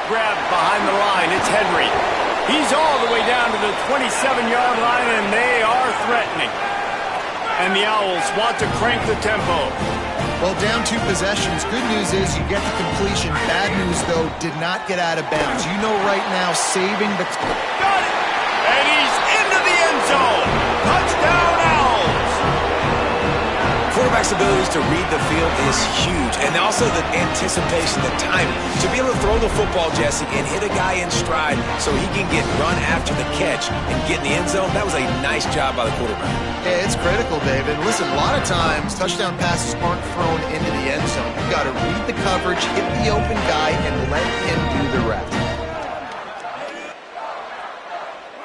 Grab behind the line. It's Henry. He's all the way down to the 27-yard line, and they are threatening. And the Owls want to crank the tempo. Well, down 2 possessions. Good news is you get the completion. Bad news, though, did not get out of bounds. You know right now, saving the... Got it! And he's into the end zone. Touchdown, Owls! Quarterback's abilities to read the field is huge, and also the anticipation, the timing. To be able to throw the football, Jesse, and hit a guy in stride so he can get run after the catch and get in the end zone, that was a nice job by the quarterback. Yeah, it's critical, David. Listen, a lot of times, touchdown passes aren't thrown into the end zone. You've got to read the coverage, hit the open guy, and let him do the rest.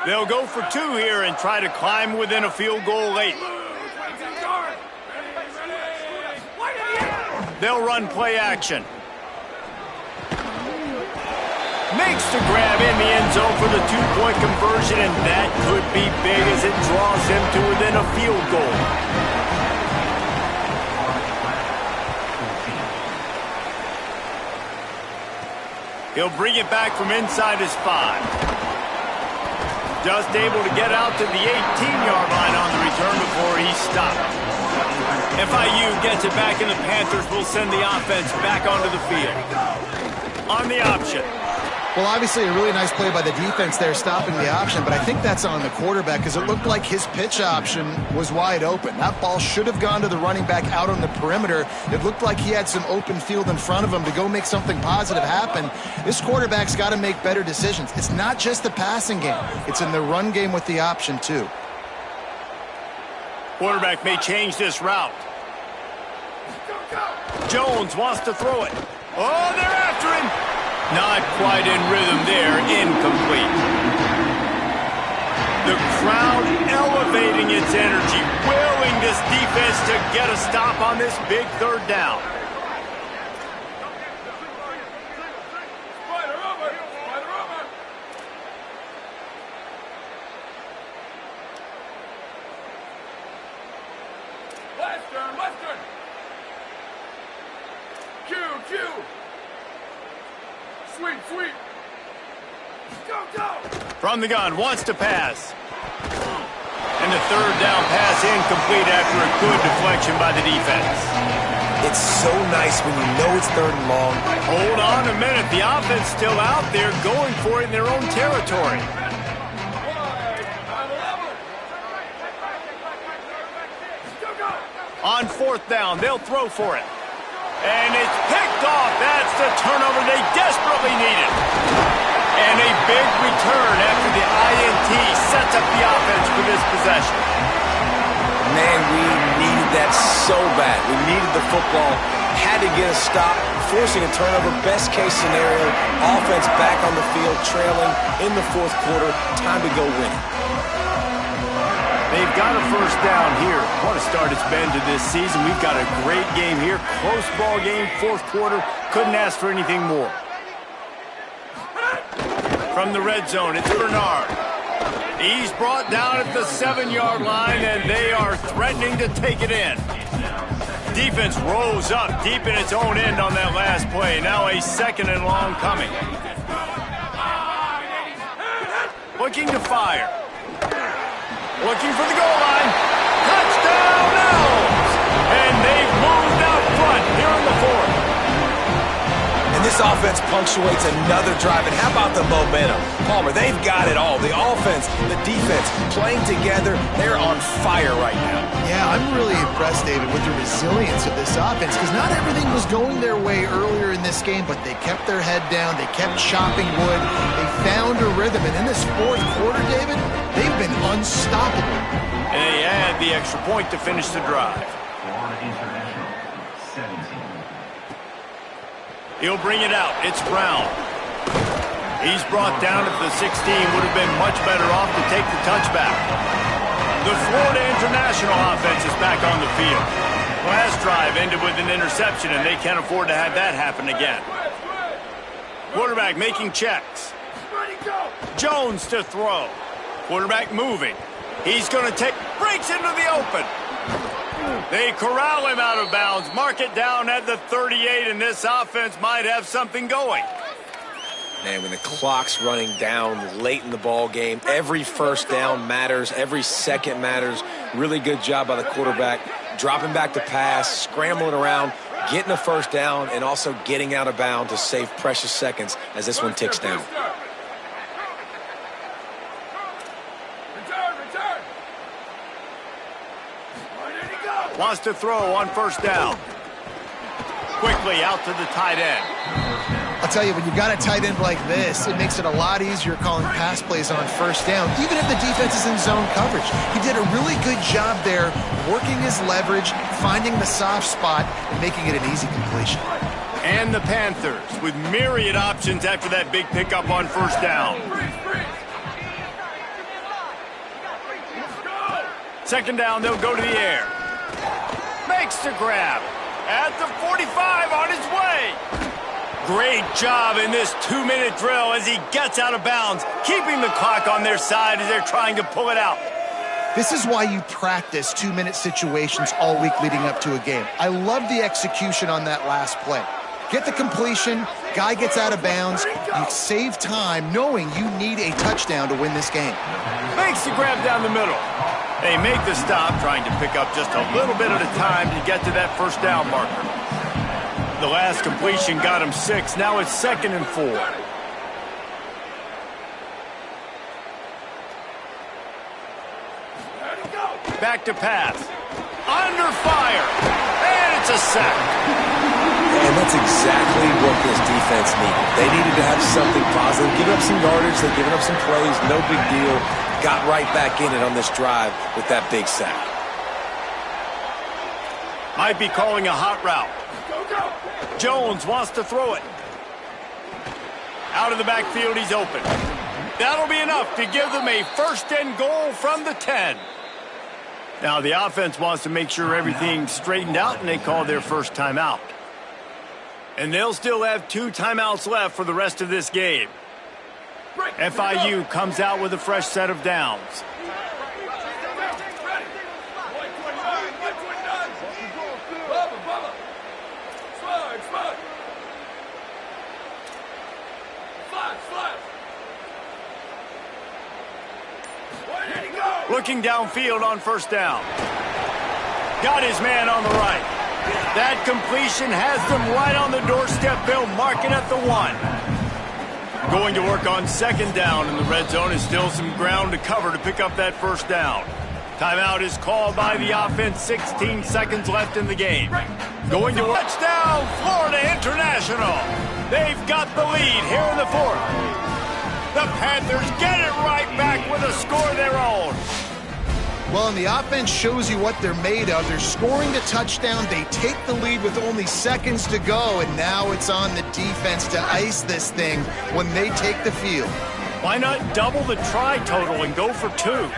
They'll go for 2 here and try to climb within a field goal late. They'll run play action. Makes the grab in the end zone for the 2-point conversion, and that could be big as it draws him to within a field goal. He'll bring it back from inside his 5. Just able to get out to the 18-yard line on the return before he stopped. FIU gets it back, and the Panthers will send the offense back onto the field. On the option. Well, obviously a really nice play by the defense there stopping the option, but I think that's on the quarterback because it looked like his pitch option was wide open. That ball should have gone to the running back out on the perimeter. It looked like he had some open field in front of him to go make something positive happen. This quarterback's got to make better decisions. It's not just the passing game. It's in the run game with the option, too. Quarterback may change this route. Jones wants to throw it. Oh, they're after him. Not quite in rhythm there. Incomplete. The crowd elevating its energy, willing this defense to get a stop on this big 3rd down. From the gun, wants to pass. And the 3rd down pass incomplete after a good deflection by the defense. It's so nice when you know it's 3rd and long. Hold on a minute. The offense still out there going for it in their own territory. On 4th down, they'll throw for it. And it's picked off. That's the turnover they desperately needed. And a big return after the INT sets up the offense for this possession. Man, we needed that so bad. We needed the football. Had to get a stop, forcing a turnover. Best case scenario, offense back on the field, trailing in the 4th quarter. Time to go win. They've got a 1st down here. What a start it's been to this season. We've got a great game here. Close ball game, 4th quarter. Couldn't ask for anything more. From the red zone, it's Bernard. He's brought down at the 7-yard line, and they are threatening to take it in. Defense rose up deep in its own end on that last play. Now a 2nd and long coming. Looking to fire. Looking for the goal line. Touchdown, Owls! And they've moved out front here in the 4th. And this offense punctuates another drive. And how about the momentum? Palmer, they've got it all. The offense, the defense, playing together. They're on fire right now. Yeah, I'm really impressed, David, with the resilience of this offense because not everything was going their way earlier in this game, but they kept their head down. They kept chopping wood. They found a rhythm. And in this 4th quarter, David, they've been unstoppable. And they add the extra point to finish the drive. He'll bring it out. It's Brown. He's brought down at the 16. Would have been much better off to take the touchback. The Florida International offense is back on the field. Last drive ended with an interception, and they can't afford to have that happen again. Quarterback making checks. Jones to throw. Quarterback moving. He's going to take, breaks into the open. They corral him out of bounds, mark it down at the 38, and this offense might have something going. Man, when the clock's running down late in the ball game, every first down matters, every second matters. Really good job by the quarterback, dropping back to pass, scrambling around, getting a first down, and also getting out of bounds to save precious seconds as this one ticks down. Wants to throw on first down. Quickly out to the tight end. I'll tell you, when you got a tight end like this, it makes it a lot easier calling pass plays on first down, even if the defense is in zone coverage. He did a really good job there, working his leverage, finding the soft spot, and making it an easy completion. And the Panthers with myriad options after that big pickup on first down. Second down, they'll go to the air. Makes the grab. At the 45, on his way. Great job in this 2-minute drill as he gets out of bounds, keeping the clock on their side as they're trying to pull it out. This is why you practice 2-minute situations all week leading up to a game. I love the execution on that last play. Get the completion, guy gets out of bounds, you save time knowing you need a touchdown to win this game. Makes the grab down the middle. They make the stop, trying to pick up just a little bit at a time to get to that first down marker. The last completion got him 6. Now it's 2nd and 4. Back to pass. Under fire. And it's a sack. And that's exactly what this defense needed. They needed to have something positive. Giving up some yardage, they've given up some plays, no big deal. Got right back in it on this drive with that big sack. Might be calling a hot route. Jones wants to throw it. Out of the backfield, he's open. That'll be enough to give them a 1st and goal from the 10. Now the offense wants to make sure everything's straightened out, and they call their first timeout. And they'll still have 2 timeouts left for the rest of this game. FIU comes out with a fresh set of downs. Looking downfield on first down. Got his man on the right. That completion has them right on the doorstep. They'll mark it at the 1. Going to work on 2nd down in the red zone. Is still some ground to cover to pick up that first down. Timeout is called by the offense. 16 seconds left in the game. Going to work. Touchdown, Florida International. They've got the lead here in the 4th. The Panthers get it right back with a score of their own. Well, and the offense shows you what they're made of. They're scoring the touchdown. They take the lead with only seconds to go, and now it's on the defense to ice this thing when they take the field. Why not double the try total and go for 2?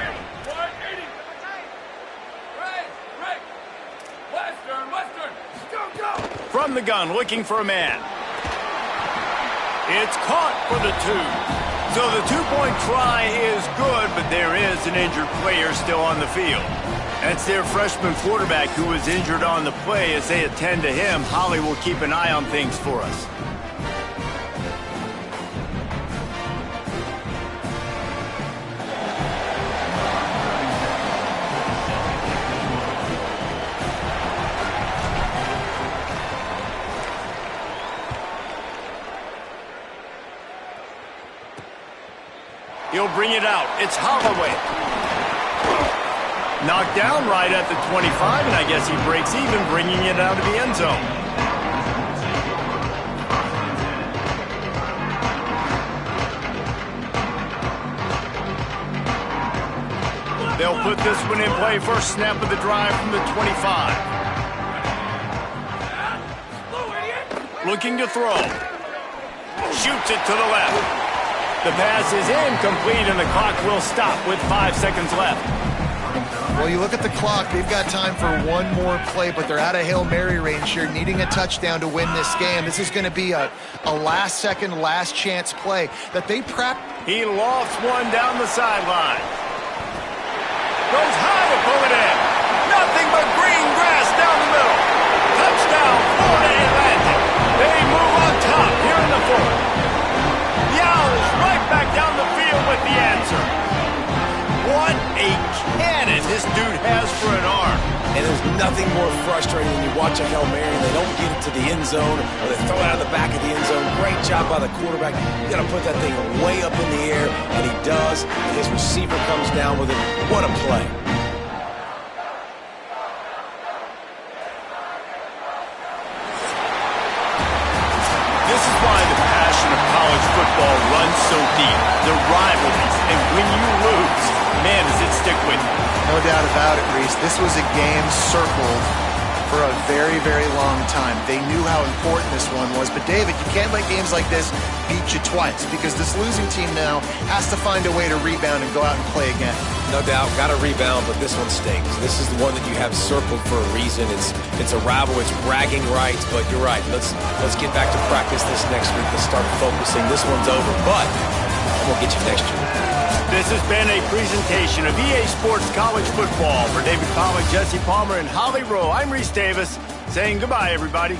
From the gun, looking for a man. It's caught for the 2. So the 2-point try is good, but there is an injured player still on the field. That's their freshman quarterback who was injured on the play. As they attend to him, Holly will keep an eye on things for us. He'll bring it out. It's Holloway. Knocked down right at the 25, and I guess he breaks even, bringing it out of the end zone. They'll put this one in play. First snap of the drive from the 25. Looking to throw. Shoots it to the left. The pass is incomplete, and the clock will stop with 5 seconds left. Well, you look at the clock. They've got time for one more play, but they're out of Hail Mary range here, needing a touchdown to win this game. This is going to be a last-second, last-chance play that they prep. He lofts one down the sideline. Goes high to pull it in. Nothing but green grass down the middle. Touchdown, Florida Atlantic. They move on top here in the 4th. The this dude has for an arm. And there's nothing more frustrating when you watch a Hail Mary and they don't get it to the end zone or they throw it out of the back of the end zone. Great job by the quarterback. You got to put that thing way up in the air, and he does. And his receiver comes down with it. What a play. This is why the passion of college football runs so deep. The rivalries, and when you lose, man, does it stick with you. No doubt about it, Reese. This was a game circled for a very, very long time. They knew how important this one was. But, David, you can't let games like this beat you twice because this losing team now has to find a way to rebound and go out and play again. No doubt, got to rebound, but this one stinks. This is the one that you have circled for a reason. It's a rival, it's bragging rights, but you're right. Let's get back to practice this next week. Let's start focusing. This one's over, but I'm going to get you next year. This has been a presentation of EA Sports College Football. For David Pollack, Jesse Palmer, and Holly Rowe, I'm Reese Davis saying goodbye, everybody.